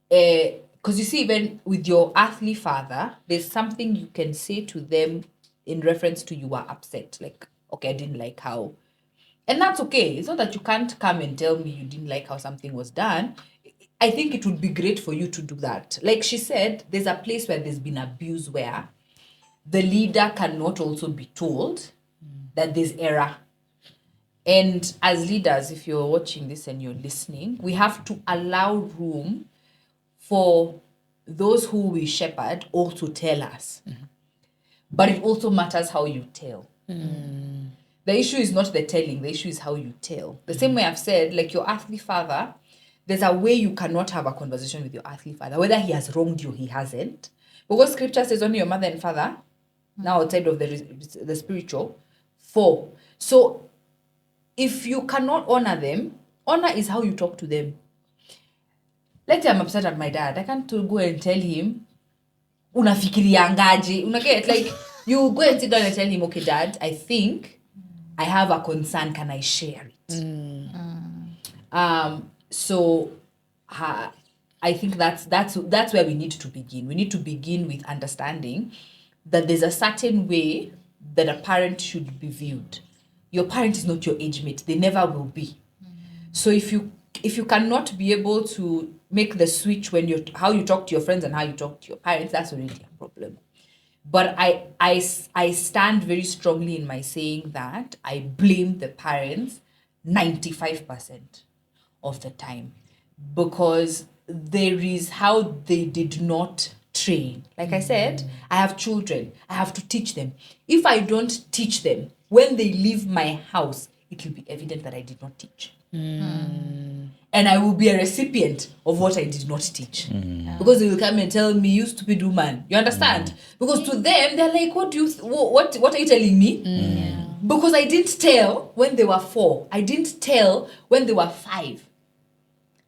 Because Because you see, even with your earthly father, there's something you can say to them in reference to you are upset. Like, okay, I didn't like how. And that's okay. It's not that you can't come and tell me you didn't like how something was done. I think it would be great for you to do that. Like she said, there's a place where there's been abuse where the leader cannot also be told that there's error. And as leaders, if you're watching this and you're listening, we have to allow room for those who we shepherd also tell us. But it also matters how you tell. The issue is not the telling, the issue is how you tell. The same way I've said, like your earthly father, there's a way you cannot have a conversation with your earthly father, whether he has wronged you or he hasn't. Because scripture says only your mother and father, now outside of the spiritual, 4. So if you cannot honor them, honor is how you talk to them. Let's say I'm upset at my dad. I can't go and tell him, unafikiriangaje. Unaget? Like, you go and sit down and tell him, okay, Dad, I think I have a concern. Can I share it? So I think that's where we need to begin. We need to begin with understanding that there's a certain way that a parent should be viewed. Your parent is not your age mate. They never will be. So if you cannot be able to make the switch when how you talk to your friends and how you talk to your parents, that's already a problem. But I stand very strongly in my saying that I blame the parents 95% of the time, because there is how they did not train. Like I said, I have children. I have to teach them. If I don't teach them, when they leave my house, it will be evident that I did not teach. And I will be a recipient of what I did not teach. Because they will come and tell me, you stupid woman. You understand? Because to them, they're like, what are you telling me? Because I didn't tell when they were 4. I didn't tell when they were 5.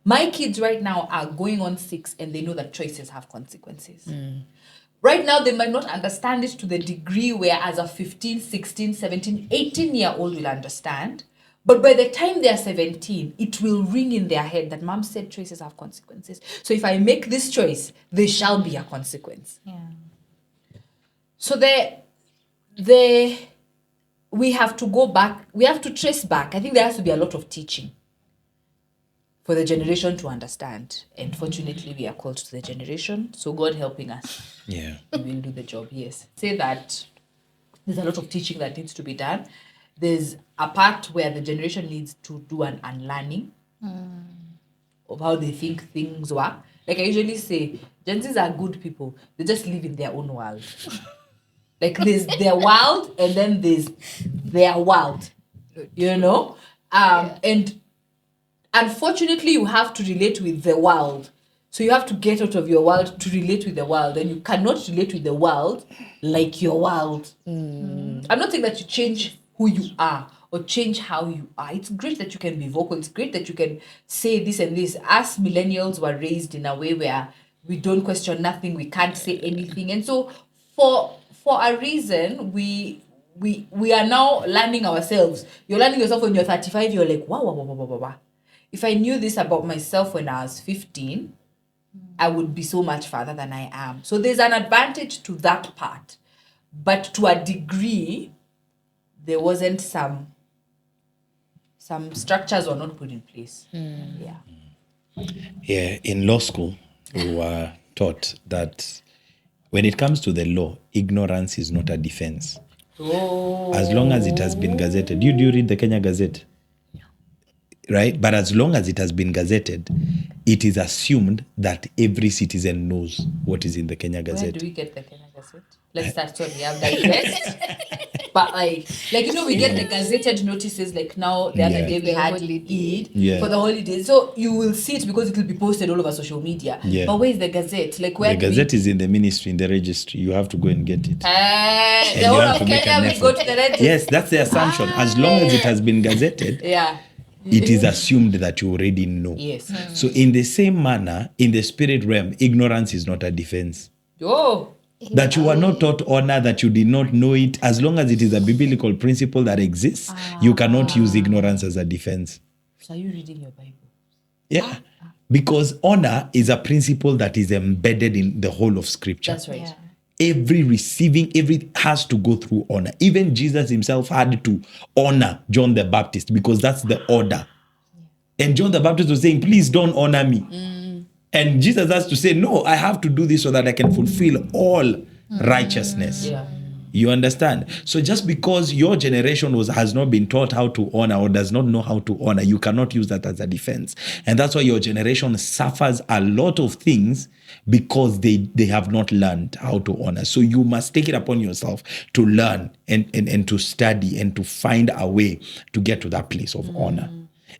My kids right now are going on 6 and they know that choices have consequences. Right now, they might not understand it to the degree where as a 15, 16, 17, 18-year-old will understand. But by the time they are 17, it will ring in their head that mom said choices have consequences. So if I make this choice, there shall be a consequence. So we have to go back. We have to trace back. I think there has to be a lot of teaching for the generation to understand. And fortunately, we are called to the generation. So God helping us. Yeah. We will do the job, yes. Say that there's a lot of teaching that needs to be done. There's a part where the generation needs to do an unlearning of how they think things were. Like I usually say, Gen Zs are good people. They just live in their own world. Like there's their world and then there's their world. You know? And unfortunately, you have to relate with the world. So you have to get out of your world to relate with the world. And you cannot relate with the world like your world. I'm not saying that you change who you are or change how you are. It's great that you can be vocal. It's great that you can say this and this. Us millennials were raised in a way where we don't question nothing. We can't say anything. And so for a reason, we are now learning ourselves. You're learning yourself when you're 35. You're like, wow. If I knew this about myself when I was 15, I would be so much farther than I am. So there's an advantage to that part. But to a degree, there wasn't some structures were not put in place. Yeah, in law school, we were taught that when it comes to the law, ignorance is not a defense. As long as it has been gazetted. Do you read the Kenya Gazette? Right? But as long as it has been gazetted, it is assumed that every citizen knows what is in the Kenya Gazette. Where do we get the Kenya Gazette? Let's start. Sorry, I've digressed. But we get the gazetted notices. Like now, the other day we had Eid for the holidays. So you will see it because it will be posted all over social media. Yeah. But where is the Gazette? Like where the Gazette is in the ministry, in the registry. You have to go and get it. The whole of Kenya will go to the registry. Yes, that's the assumption. As long as it has been gazetted, it is assumed that you already know. Yes. So in the same manner, in the spirit realm, ignorance is not a defense. That you were not taught honor, that you did not know it, as long as it is a biblical principle that exists, you cannot use ignorance as a defense. So are you reading your Bible? Yeah. Because honor is a principle that is embedded in the whole of Scripture. That's right. Yeah. Every has to go through honor. Even Jesus himself had to honor John the Baptist because that's the order. And John the Baptist was saying, please don't honor me. And Jesus has to say, no, I have to do this so that I can fulfill all righteousness. Yeah. You understand? So just because your generation has not been taught how to honor or does not know how to honor, you cannot use that as a defense. And that's why your generation suffers a lot of things because they have not learned how to honor. So you must take it upon yourself to learn and to study and to find a way to get to that place of honor.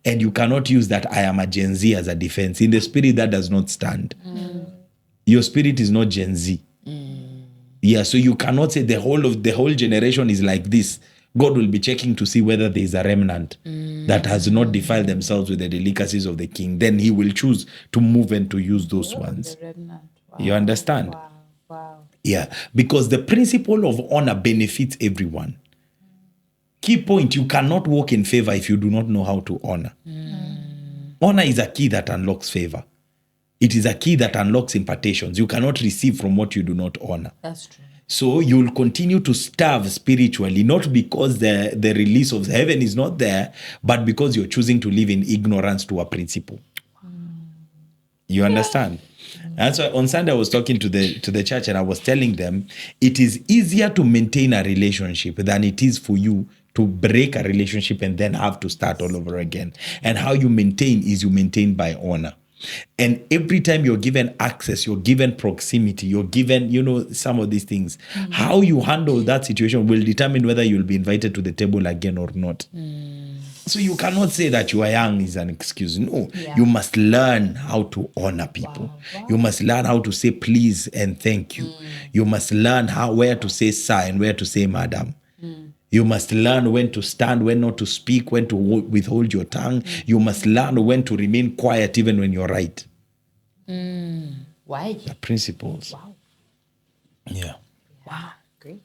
And you cannot use that I am a Gen Z as a defense. In the spirit, that does not stand. Your spirit is not Gen Z. Yeah, so you cannot say the whole generation is like this. God will be checking to see whether there is a remnant that has not defiled themselves with the delicacies of the king. Then he will choose to move and to use those ones. The remnant. Wow. You understand? Wow. Yeah, because the principle of honor benefits everyone. Key point, you cannot walk in favor if you do not know how to honor. Honor is a key that unlocks favor. It is a key that unlocks impartations. You cannot receive from what you do not honor. That's true. So you'll continue to starve spiritually, not because the release of heaven is not there, but because you're choosing to live in ignorance to a principle. You understand? And so on Sunday I was talking to the church and I was telling them it is easier to maintain a relationship than it is for you to break a relationship and then have to start all over again. And how you maintain is you maintain by honor. And every time you're given access, you're given proximity, you're given, some of these things, how you handle that situation will determine whether you'll be invited to the table again or not. So you cannot say that you are young is an excuse. No, you must learn how to honor people. Wow. You must learn how to say please and thank you. You must learn where to say sir and where to say madam. You must learn when to stand, when not to speak, when to withhold your tongue. You must learn when to remain quiet even when you're right. Why? The principles. Wow. Yeah. Wow. Great.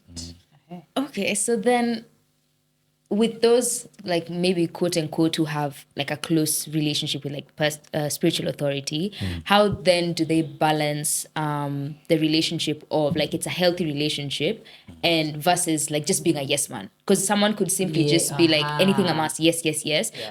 Okay, so then with those, like maybe quote unquote, who have like a close relationship with like spiritual authority, how then do they balance the relationship of like it's a healthy relationship and versus like just being a yes man? Because someone could simply just be like anything I'm asked, yes,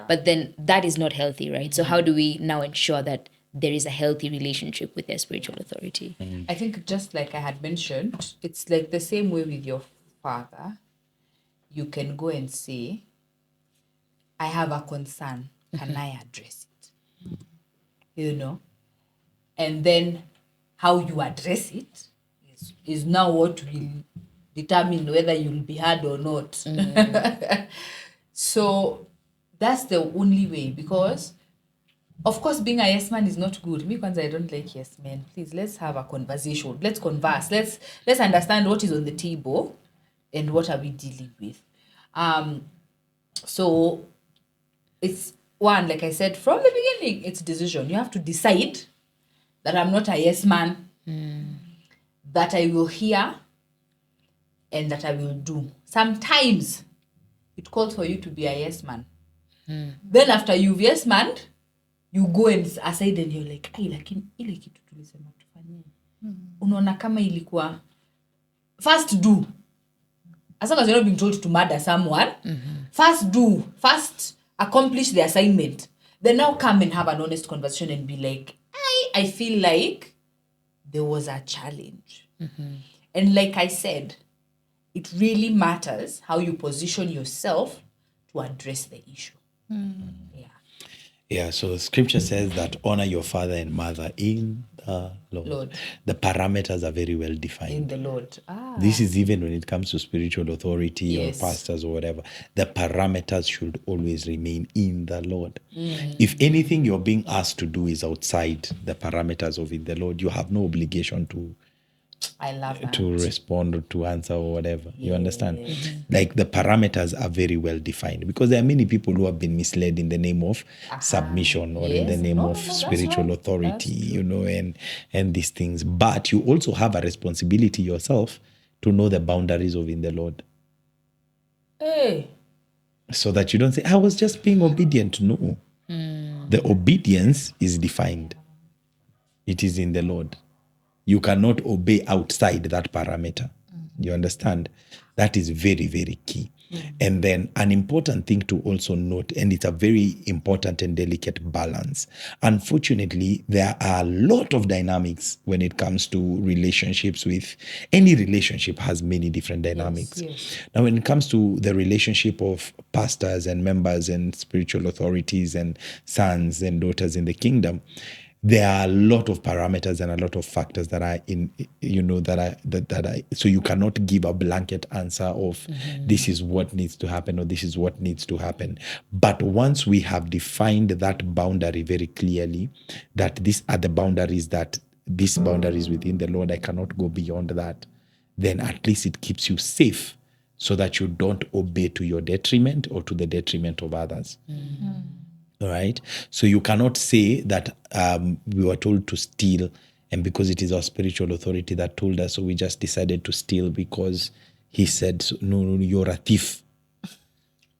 but then that is not healthy, right? So how do we now ensure that there is a healthy relationship with their spiritual authority? I think just like I had mentioned, it's like the same way with your father. You can go and say, I have a concern. Can I address it? And then how you address it is now what will determine whether you'll be heard or not. So that's the only way, because of course being a yes man is not good. Me, I don't like yes men. Please, let's have a conversation. Let's converse. Let's understand what is on the table and what are we dealing with. So it's one, like I said, from the beginning, it's decision. You have to decide that I'm not a yes man, that I will hear and that I will do. Sometimes it calls for you to be a yes man. Then after you've yes man, you go and aside and you're like, lakini ile kitu tulisema tufanye. Unaona kama ilikuwa first do. As long as you're not being told to murder someone, first accomplish the assignment. Then now come and have an honest conversation and be like, I feel like there was a challenge. And like I said, it really matters how you position yourself to address the issue. Yeah, so scripture says that honor your father and mother in the Lord. The parameters are very well defined. In the Lord. This is even when it comes to spiritual authority or pastors or whatever. The parameters should always remain in the Lord. If anything you're being asked to do is outside the parameters of in the Lord, you have no obligation to I love that. To respond or to answer or whatever. You understand? Like the parameters are very well defined, because there are many people who have been misled in the name of submission or in the name of spiritual authority, and these things. But you also have a responsibility yourself to know the boundaries of in the Lord. So that you don't say, I was just being obedient. No. The obedience is defined. It is in the Lord. You cannot obey outside that parameter. You understand? That is very, very key. And then an important thing to also note, and it's a very important and delicate balance. Unfortunately, there are a lot of dynamics when it comes to relationships. With any relationship has many different dynamics. Yes. Now, when it comes to the relationship of pastors and members and spiritual authorities and sons and daughters in the kingdom, there are a lot of parameters and a lot of factors that are in, so you cannot give a blanket answer of this is what needs to happen or this is what needs to happen. But once we have defined that boundary very clearly, that these are the boundaries, that this boundary is within the Lord, I cannot go beyond that, then at least it keeps you safe so that you don't obey to your detriment or to the detriment of others. All right. So you cannot say that we were told to steal, and because it is our spiritual authority that told us, so we just decided to steal because he said, so, no, you're a thief.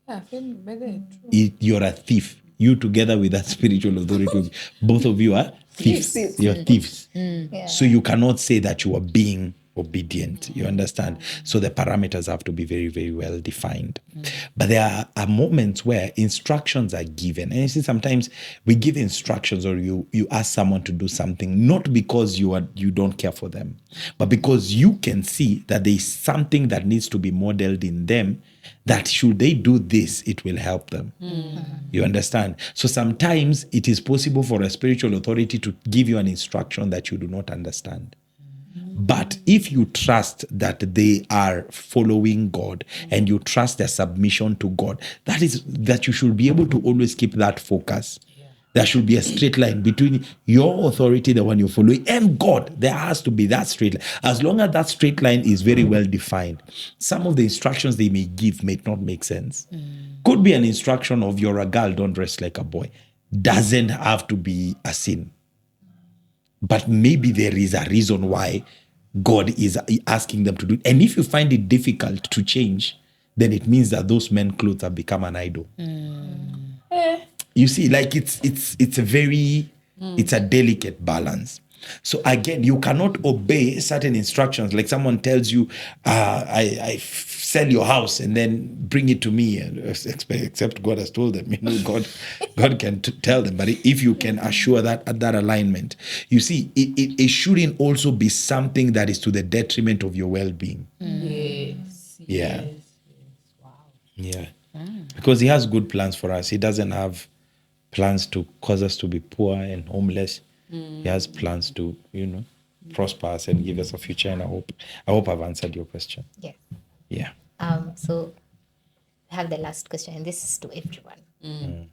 Yeah, true. You're a thief. You together with that spiritual authority, both of you are thieves. You're thieves. Yeah. So you cannot say that you are being obedient. You understand? So the parameters have to be very, very well defined. But there are moments where instructions are given. And you see, sometimes we give instructions, or you ask someone to do something, not because you don't care for them, but because you can see that there is something that needs to be modeled in them, that should they do this, it will help them. You understand? So sometimes it is possible for a spiritual authority to give you an instruction that you do not understand. But if you trust that they are following God and you trust their submission to God, that you should be able to always keep that focus. There should be a straight line between your authority, the one you're following, and God. There has to be that straight line. As long as that straight line is very well defined, some of the instructions they may give may not make sense. Could be an instruction of you're a girl, don't dress like a boy. Doesn't have to be a sin. But maybe there is a reason why God is asking them to do it. And if you find it difficult to change, then it means that those men's clothes have become an idol. You see, like it's a very, it's a delicate balance. So again, you cannot obey certain instructions. Like someone tells you, I sell your house and then bring it to me, except God has told them. God can tell them. But if you can assure that alignment, you see, it shouldn't also be something that is to the detriment of your well-being. Yes. Yeah. Yes. Wow. Yeah. Because he has good plans for us. He doesn't have plans to cause us to be poor and homeless. He has plans to, prosper us and give us a future. And I hope I've answered your question. Yes. Yeah. So I have the last question, and this is to everyone.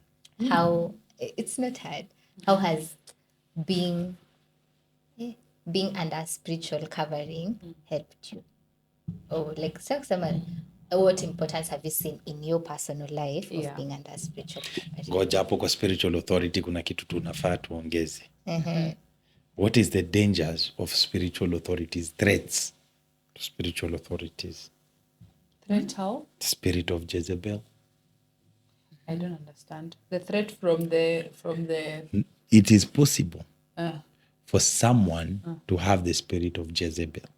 How, it's not hard, how has being under spiritual covering helped you? Or like someone, what importance have you seen in your personal life of being under spiritual covering? Ngoja hapo kwa spiritual authority kuna kitu tunafaa tuongeze. What is the dangers of spiritual authorities, threats to spiritual authorities? Threat how? The spirit of Jezebel. I don't understand. The threat from the It is possible for someone to have the spirit of Jezebel.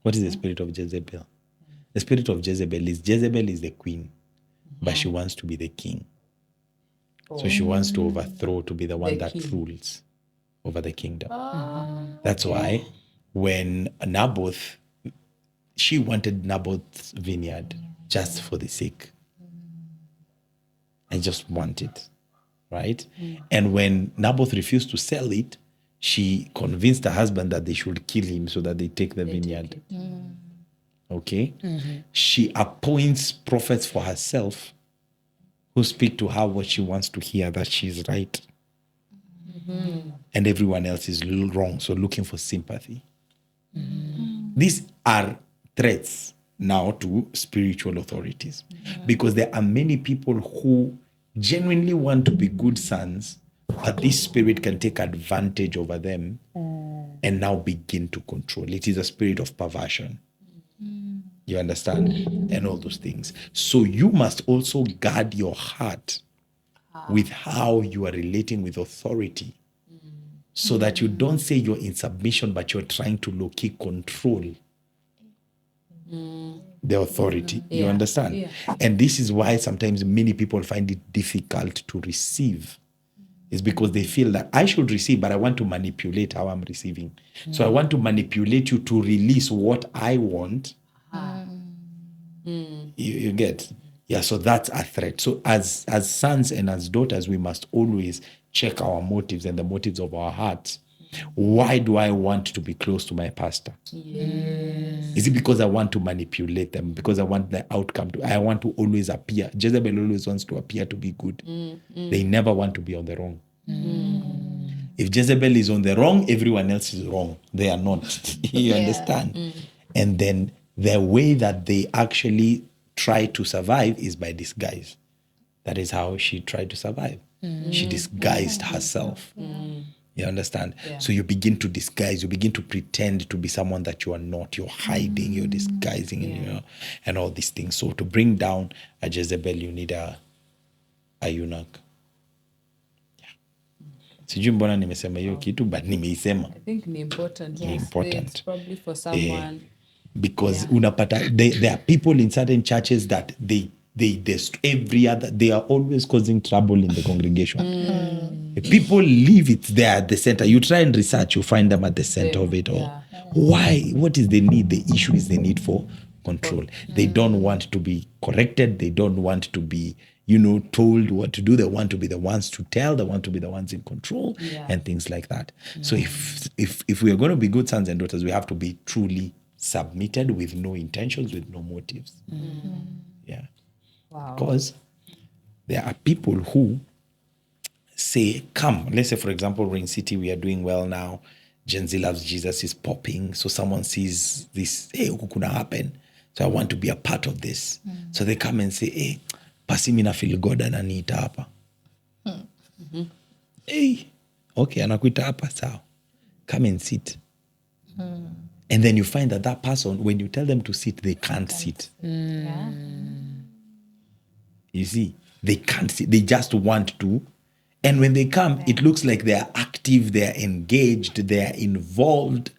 What is the spirit of Jezebel? The spirit of Jezebel is the queen, but she wants to be the king. So she wants to overthrow, to be the one that rules over the kingdom. That's why when Naboth, she wanted Naboth's vineyard just for the sake. I just want it, right? And when Naboth refused to sell it, she convinced her husband that they should kill him so that they take the vineyard. Okay? She appoints prophets for herself who speak to her what she wants to hear, that she's right. And everyone else is wrong, so looking for sympathy. These are threats now to spiritual authorities, because there are many people who genuinely want to be good sons, but this spirit can take advantage over them and now begin to control. It is a spirit of perversion. You understand? And all those things. So you must also guard your heart with how you are relating with authority so that you don't say you're in submission, but you're trying to low-key control the authority. You Yeah. understand? Yeah. And this is why sometimes many people find it difficult to receive. It's because they feel that I should receive, but I want to manipulate how I'm receiving. So I want to manipulate you to release what I want. You get? Yeah, so that's a threat. So as sons and as daughters, we must always check our motives and the motives of our hearts. Why do I want to be close to my pastor? Is it because I want to manipulate them? Because I want the outcome I want to always appear. Jezebel always wants to appear to be good. They never want to be on the wrong. If Jezebel is on the wrong, everyone else is wrong. They are not. You understand? And then the way that they actually try to survive is by disguise. That is how she tried to survive. She disguised herself. You understand? Yeah. So you begin to disguise, you begin to pretend to be someone that you are not. You're hiding, you're disguising, and, you know, and all these things. So to bring down a Jezebel, you need a eunuch. Sijui mbona nimesema hiyo kitu, but nimeisema. I think ni important. Ni important. It's probably for someone. Because unapata, there are people in certain churches that they they are always causing trouble in the congregation. People leave it there at the center. You try and research, you find them at the center of it all. Yeah. Why? What is the need? The issue is the need for control. They don't want to be corrected. They don't want to be, told what to do. They want to be the ones to tell. They want to be the ones in control and things like that. So if we are going to be good sons and daughters, we have to be truly submitted with no intentions, with no motives. Yeah. Wow. Because there are people who say, come, let's say, for example, Rain City, we are doing well now. Gen Z Loves Jesus is popping. So someone sees this, hey, kukuna happen. So I want to be a part of this. So they come and say, hey, pasi mina feel God ananiita hapa. Hey, okay, anakuita hapa, sawa. Come and sit. And then you find that person, when you tell them to sit, they can't sit. You see, they can't sit. They just want to. And when they come, it looks like they are active, they are engaged, they are involved.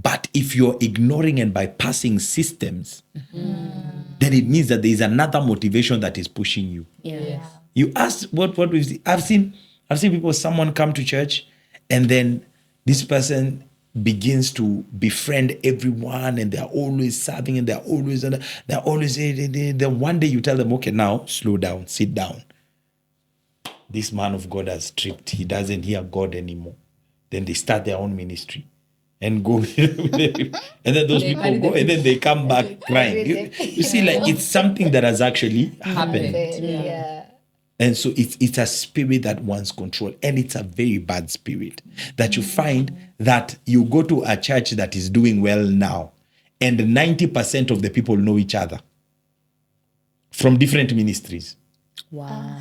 But if you're ignoring and bypassing systems, then it means that there is another motivation that is pushing you. Yes. You ask what we've seen. I've seen people, someone come to church, and then this person begins to befriend everyone, and they're always serving, and they're always then one day you tell them, okay, now slow down, sit down. This man of God has tripped. He doesn't hear God anymore. Then they start their own ministry and go. And then those people go, and then they come back crying. You see, like, it's something that has actually happened. Yeah. And so it's a spirit that wants control. And it's a very bad spirit that you find that you go to a church that is doing well now, and 90% of the people know each other from different ministries. Wow.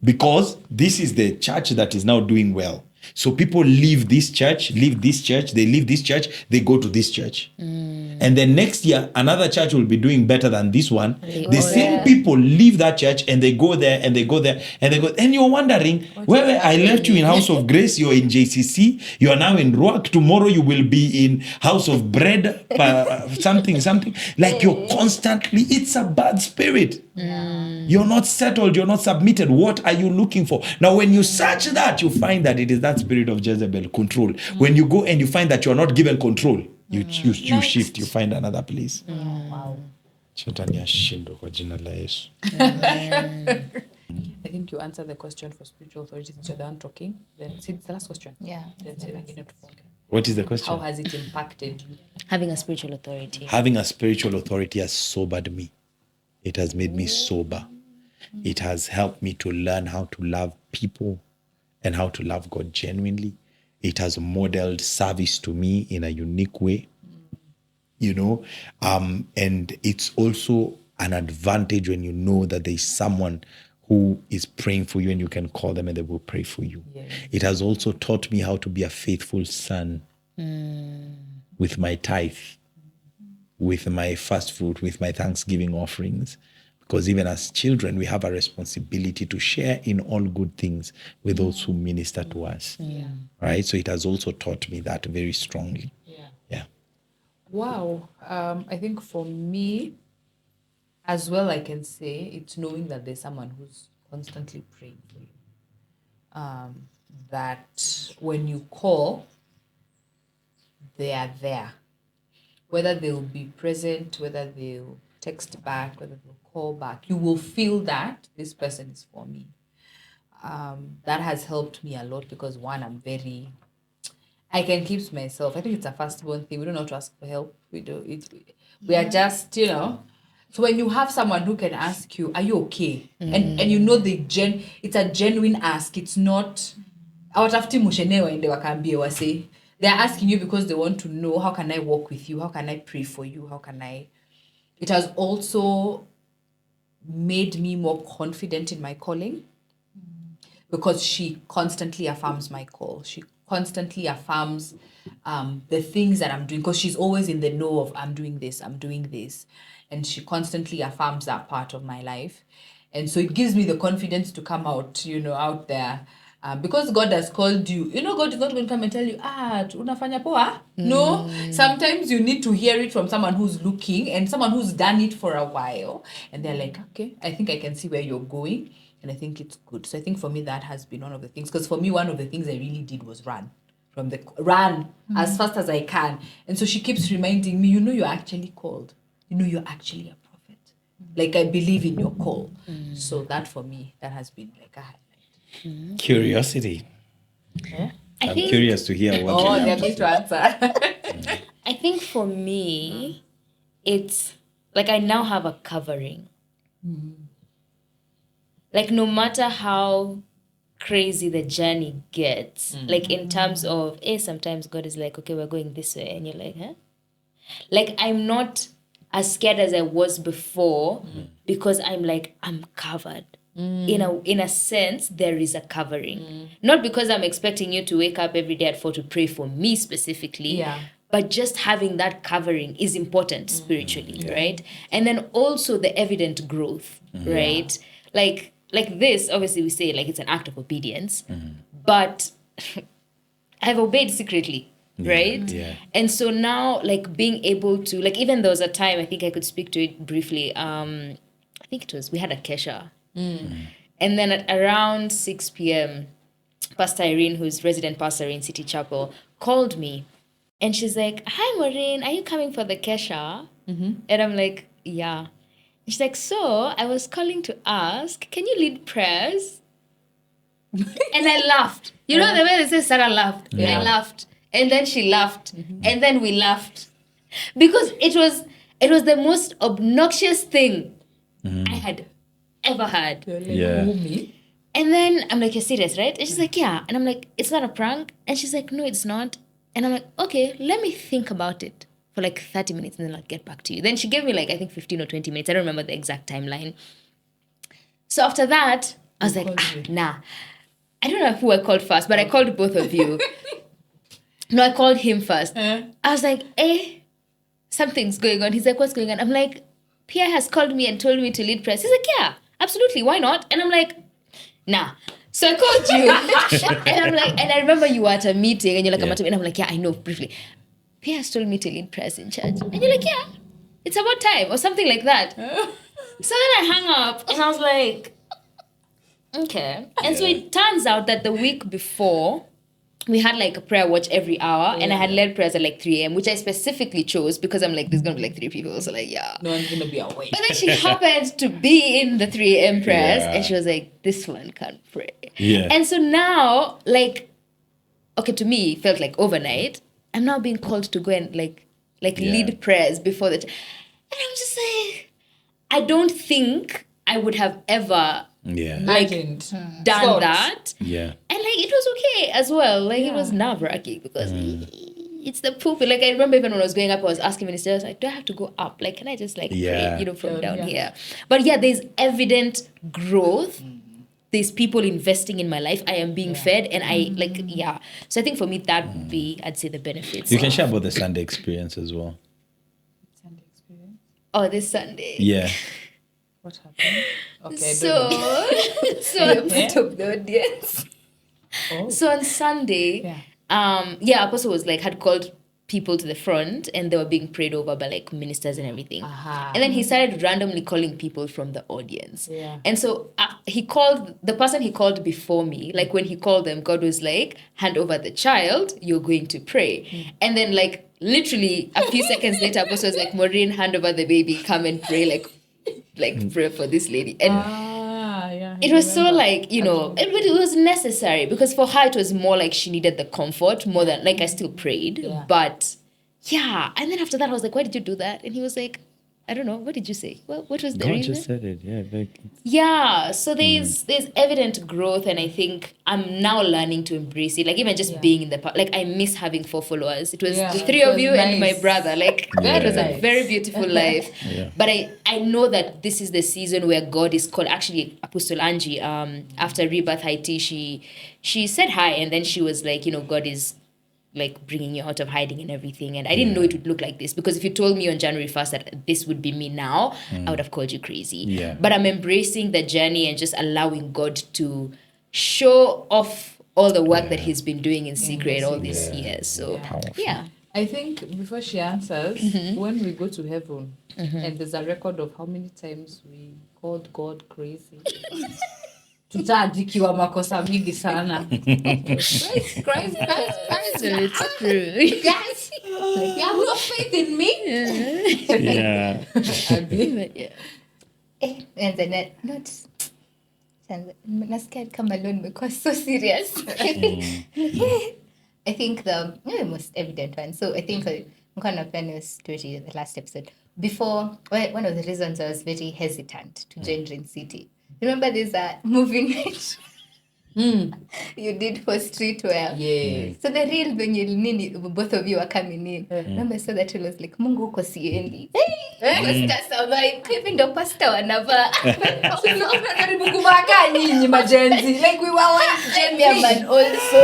Because this is the church that is now doing well. So people leave this church, they leave this church, they go to this church. And then next year, another church will be doing better than this one. The same people leave that church, and they go there, and they go there, and they go. And you're wondering, where I left you in House of Grace, you're in JCC, you are now in Ruach, tomorrow you will be in House of Bread, something. Like, you're constantly, it's a bad spirit. You're not settled, you're not submitted. What are you looking for? Now, when you search that, you find that it is that spirit of Jezebel, control. When you go and you find that you're not given control, you shift, you find another place. Wow. Shetani ashindwe kwa jina la Yesu. I think you answered the question for spiritual authority since you're the one talking. Then see, it's the last question. Yeah. Then say again, not to forget. What is the question? How has it impacted you? Having a spiritual authority. Having a spiritual authority has sobered me. It has made me sober. It has helped me to learn how to love people and how to love God genuinely. It has modeled service to me in a unique way, and it's also an advantage when you know that there's someone who is praying for you, and you can call them and they will pray for you. Yeah. It has also taught me how to be a faithful son with my tithe, with my first fruit, with my Thanksgiving offerings. Because even as children, we have a responsibility to share in all good things with those who minister to us. Right? So it has also taught me that very strongly. Yeah. Wow. I think for me, as well, I can say it's knowing that there's someone who's constantly praying for you. That when you call, they are there. Whether they'll be present, whether they'll text back, whether they'll call back, you will feel that this person is for me. That has helped me a lot because one, I can keep to myself. I think it's a firstborn thing. We don't know how to ask for help. We do it. We are just, So when you have someone who can ask you, "Are you okay?" and you know it's a genuine ask. It's not. They're asking you because they want to know, how can I walk with you? How can I pray for you? It has also made me more confident in my calling because she constantly affirms my call. She constantly affirms the things that I'm doing because she's always in the know of I'm doing this. And she constantly affirms that part of my life. And so it gives me the confidence to come out, out there. Because God has called you. God is not going to come and tell you, unafanya poa. No, sometimes you need to hear it from someone who's looking and someone who's done it for a while. And they're like, okay, I think I can see where you're going. And I think it's good. So I think for me, that has been one of the things. Because for me, one of the things I really did was run as fast as I can. And so she keeps reminding me, you're actually called. You're actually a prophet. Like, I believe in your call. So that for me, that has been like a highlight. Curiosity. Yeah? I'm curious to hear what you they're have going to to say. answer. I think for me, it's like I now have a covering. Like no matter how crazy the journey gets, like in terms of, sometimes God is like, okay, we're going this way. And you're like, huh? Like I'm not as scared as I was before because I'm like, I'm covered. In a sense, there is a covering. Not because I'm expecting you to wake up every day at 4 to pray for me specifically, but just having that covering is important spiritually, right? And then also the evident growth, right? Like this, obviously we say like it's an act of obedience, but I've obeyed secretly, right? Yeah. And so now like being able to, like even there was a time, I think I could speak to it briefly. I think we had a kesha. And then at around 6 p.m., Pastor Irene, who's resident pastor in City Chapel, called me. And she's like, "Hi, Maureen, are you coming for the kesha?" And I'm like, "Yeah." And she's like, "So I was calling to ask, can you lead prayers?" And I laughed. You know the way they say Sarah laughed? Yeah. I laughed. And then she laughed. And then we laughed. Because it was the most obnoxious thing I had ever had. Yeah. Me? And then I'm like, "You're serious, right?" And she's like, "Yeah." And I'm like, "It's not a prank?" And she's like, "No, it's not." And I'm like, "Okay, let me think about it for like 30 minutes and then I'll get back to you." Then she gave me like, I think 15 or 20 minutes. I don't remember the exact timeline. So after that, I was like, nah. I don't know who I called first, but I called both of you. No, I called him first. I was like, something's going on. He's like, "What's going on?" I'm like, "Pierre has called me and told me to lead press." He's like, "Yeah, absolutely. Why not?" And I'm like, "Nah." So I called you. And I'm like, and I remember you were at a meeting and you're like, "I'm at a meeting." And I'm like, "Yeah, I know briefly. Pierre has told me to lead press in church." And you're like, "Yeah, it's about time," or something like that. So then I hung up and I was like, okay. And so it turns out that the week before, we had like a prayer watch every hour, and I had led prayers at like 3 a.m., which I specifically chose because I'm like, there's gonna be like 3 people, so like, yeah. No one's gonna be awake. But then she happened to be in the 3 a.m. prayers, and she was like, "This one can't pray." Yeah. And so now, like, okay, to me, it felt like overnight. I'm now being called to go and like lead prayers before the. And I'm just like, I don't think I would have ever Imagined. done Thought. that. Yeah. And like it was okay as well. Like it was nerve-wracking because it's the pulpit. Like I remember even when I was going up, I was asking ministers, I was like, "Do I have to go up? Like, can I just like pray, from down here?" But yeah, there's evident growth. There's people investing in my life. I am being fed, and I like So I think for me that would be, I'd say, the benefits. You can share about the Sunday experience as well. Sunday experience. Oh, this Sunday. Yeah. What happened? Okay, I So, don't know. So part of the audience. Oh. so on Sunday, Apostle was like had called people to the front and they were being prayed over by like ministers and everything. And then he started randomly calling people from the audience. Yeah. And so he called the person he called before me. Like when he called them, God was like, hand over the child, you're going to pray. And then like literally a few seconds later, Apostle was like, Maureen, hand over the baby, come and pray, like pray for this lady. And it was so like, you know, it was necessary because for her it was more like she needed the comfort more than like I still prayed. Yeah. But yeah. And then after that I was like, why did you do that? And he was like, I don't know, what did you say? What was the God reason? just said it. Yeah. Like, Yeah, so there's evident growth, and I think I'm now learning to embrace it. Like even just being in the like I miss having 4 followers. It was the 3 It of was you and my nice. brother. Like it was a nice. very beautiful life. Yeah. But I know that this is the season where God is called. Actually, Apostle Angie, after Rebirth IT, she said hi, and then she was like, you know, God is like bringing you out of hiding and everything. And I didn't know it would look like this because if you told me on January 1st that this would be me now, I would have called you crazy. Yeah. But I'm embracing the journey and just allowing God to show off all the work that he's been doing in secret all these years. So yeah. I think before she answers, when we go to heaven, and there's a record of how many times we called God crazy. Tutaandikiwa makosa mingi sana. Guys. It's true. Guys, you have no faith in me. yeah. And then not nasikia kama leo nimekuwa so serious. I think the most evident one. So I think I'm kind of planning a story the last episode. Before, one of the reasons I was very hesitant to join Dream City. Remember there's a movie night you did for streetwear. Yeah. So the real when you nini, both of you are coming in. Remember I saw that it was like Mungu uko siendi. Pastor survive. Hivi ndo pastor wanavaa. Tunajaribu kuvaa nyinyi majenzi. Like we were one Jamie man also.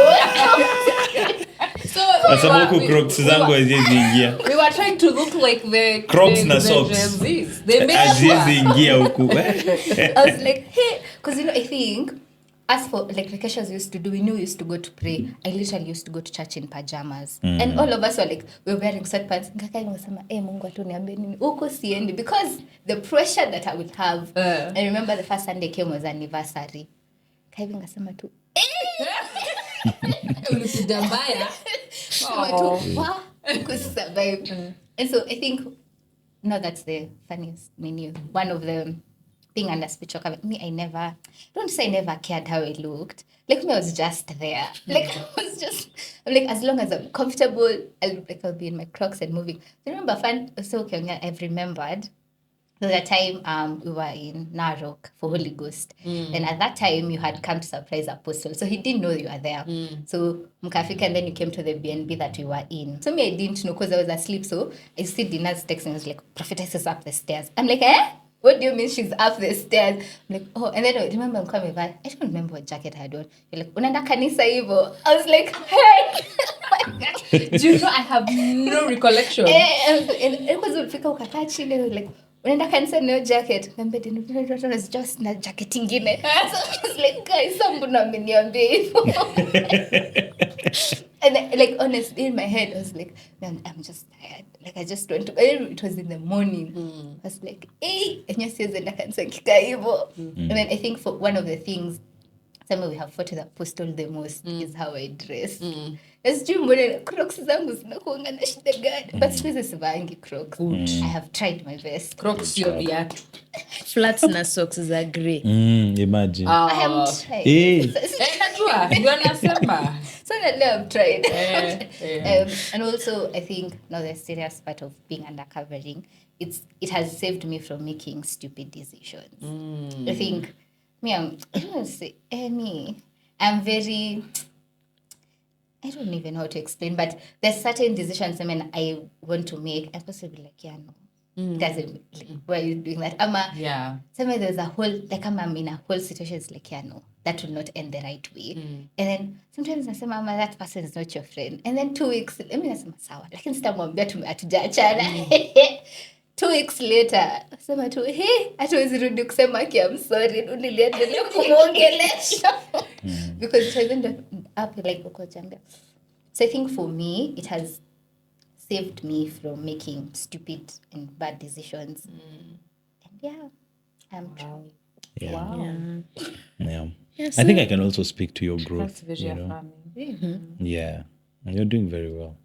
Kwa sababu Crocs zangu haziwezi ingia. We were trying to look like the Crocs na socks. They made Haziwezi ingia huku. I was like, hey, because you know, I think as for like Rekesha's used to do, we knew we used to go to pray. I literally used to go to church in pajamas. And all of us were like, we were wearing sweatpants. Nkaka ngasema, Mungu atuniambie nini? Uko siendi. Because the pressure that I would have. I remember the first Sunday came was anniversary. Kaivi ngasema tu, Ulikuja mbaya. Survive. And so I think no, that's the funniest menu. One of the thing under spiritual covenant. Me, don't say I never cared how I looked. Like me, I was just there. Like I'm like, as long as I'm comfortable, I'll be in my Crocs and moving. So remember, I've remembered the time we were in Narok for Holy Ghost. And at that time, you had come to surprise Apostle. So he didn't know you were there. So Mkafika, and then you came to the BNB that we were in. So me, I didn't know because I was asleep. So I see Dina's texting. I was like, prophetess is up the stairs. I'm like, what do you mean she's up the stairs? I'm like, oh, and then I remember I'm coming back. I don't remember what jacket I had on. You're like, unaenda kanisa hivo. I was like, hey. Do you know I have no recollection? And it was ulifika ukakaa chini like unaenda kanisa na jacket. Niambia it was just na jacket ingine. So I was like, guys, mbona ameniambia hivyo? And then, like honestly in my head I was like, man, I'm just tired. Like I just want to. It was in the morning. I was like, hey, enye siwezi enda kanisa kika hivyo. And then I think for one of the things some we have fought with Apostle the most is how I dress. Sijui mbona Crocs zangu zinakuanga na shida gani. But siku hizi sivaangi Crocs. I have tried my best. Crocs sio viatu. Flats na socks za grey. Imagine. I haven't tried. Najua, ndio nasema. So now I've tried. And also I think now the serious part of being undercovering, it has saved me from making stupid decisions. I think I'm very, I don't even know how to explain, but there's certain decisions I want to make. I'm supposed to be like, yeah, no. Doesn't, like, why are you doing that? Sometimes there's a whole, like I'm in a whole situation, it's like, yeah, no, that will not end the right way. And then sometimes nasema, that person is not your friend. And then 2 weeks, nasema sawa, lakini sitamwambia hatujaachana. 2 weeks later sema tu hatuwezi rudi kusema ki I'm sorry niliendelea kumwongelesha because it hasn't up like ukojambia. So I think for me it has saved me from making stupid and bad decisions. And yeah, I'm Wow. Yeah. Wow. Yeah. Yeah, I think I can also speak to your growth. That's very You know? affirming. Yeah. And you're doing very well.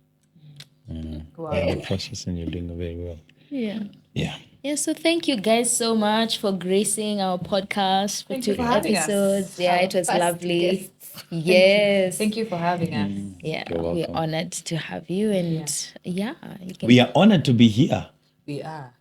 Wow. In the process, and you're doing very well. Yeah. Yeah. Yeah, so thank you guys so much for gracing our podcast for Thank 2 you for having us. episodes. Yeah, it was first lovely. guest. Yes. Thank you for having us. Yeah, You're we're welcome. honored to have you, and yeah, you can. We are honored to be here. We are.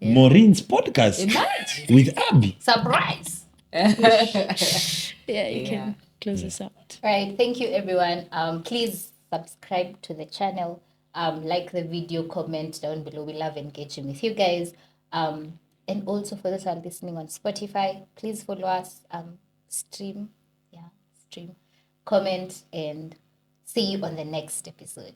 Maureen's podcast Imagine. with Abbie. Surprise. Yeah, you can close us out. All right, thank you everyone. Please subscribe to the channel. Like the video, comment down below. We love engaging with you guys. And also for those who are listening on Spotify, please follow us. Stream, comment, and see you on the next episode.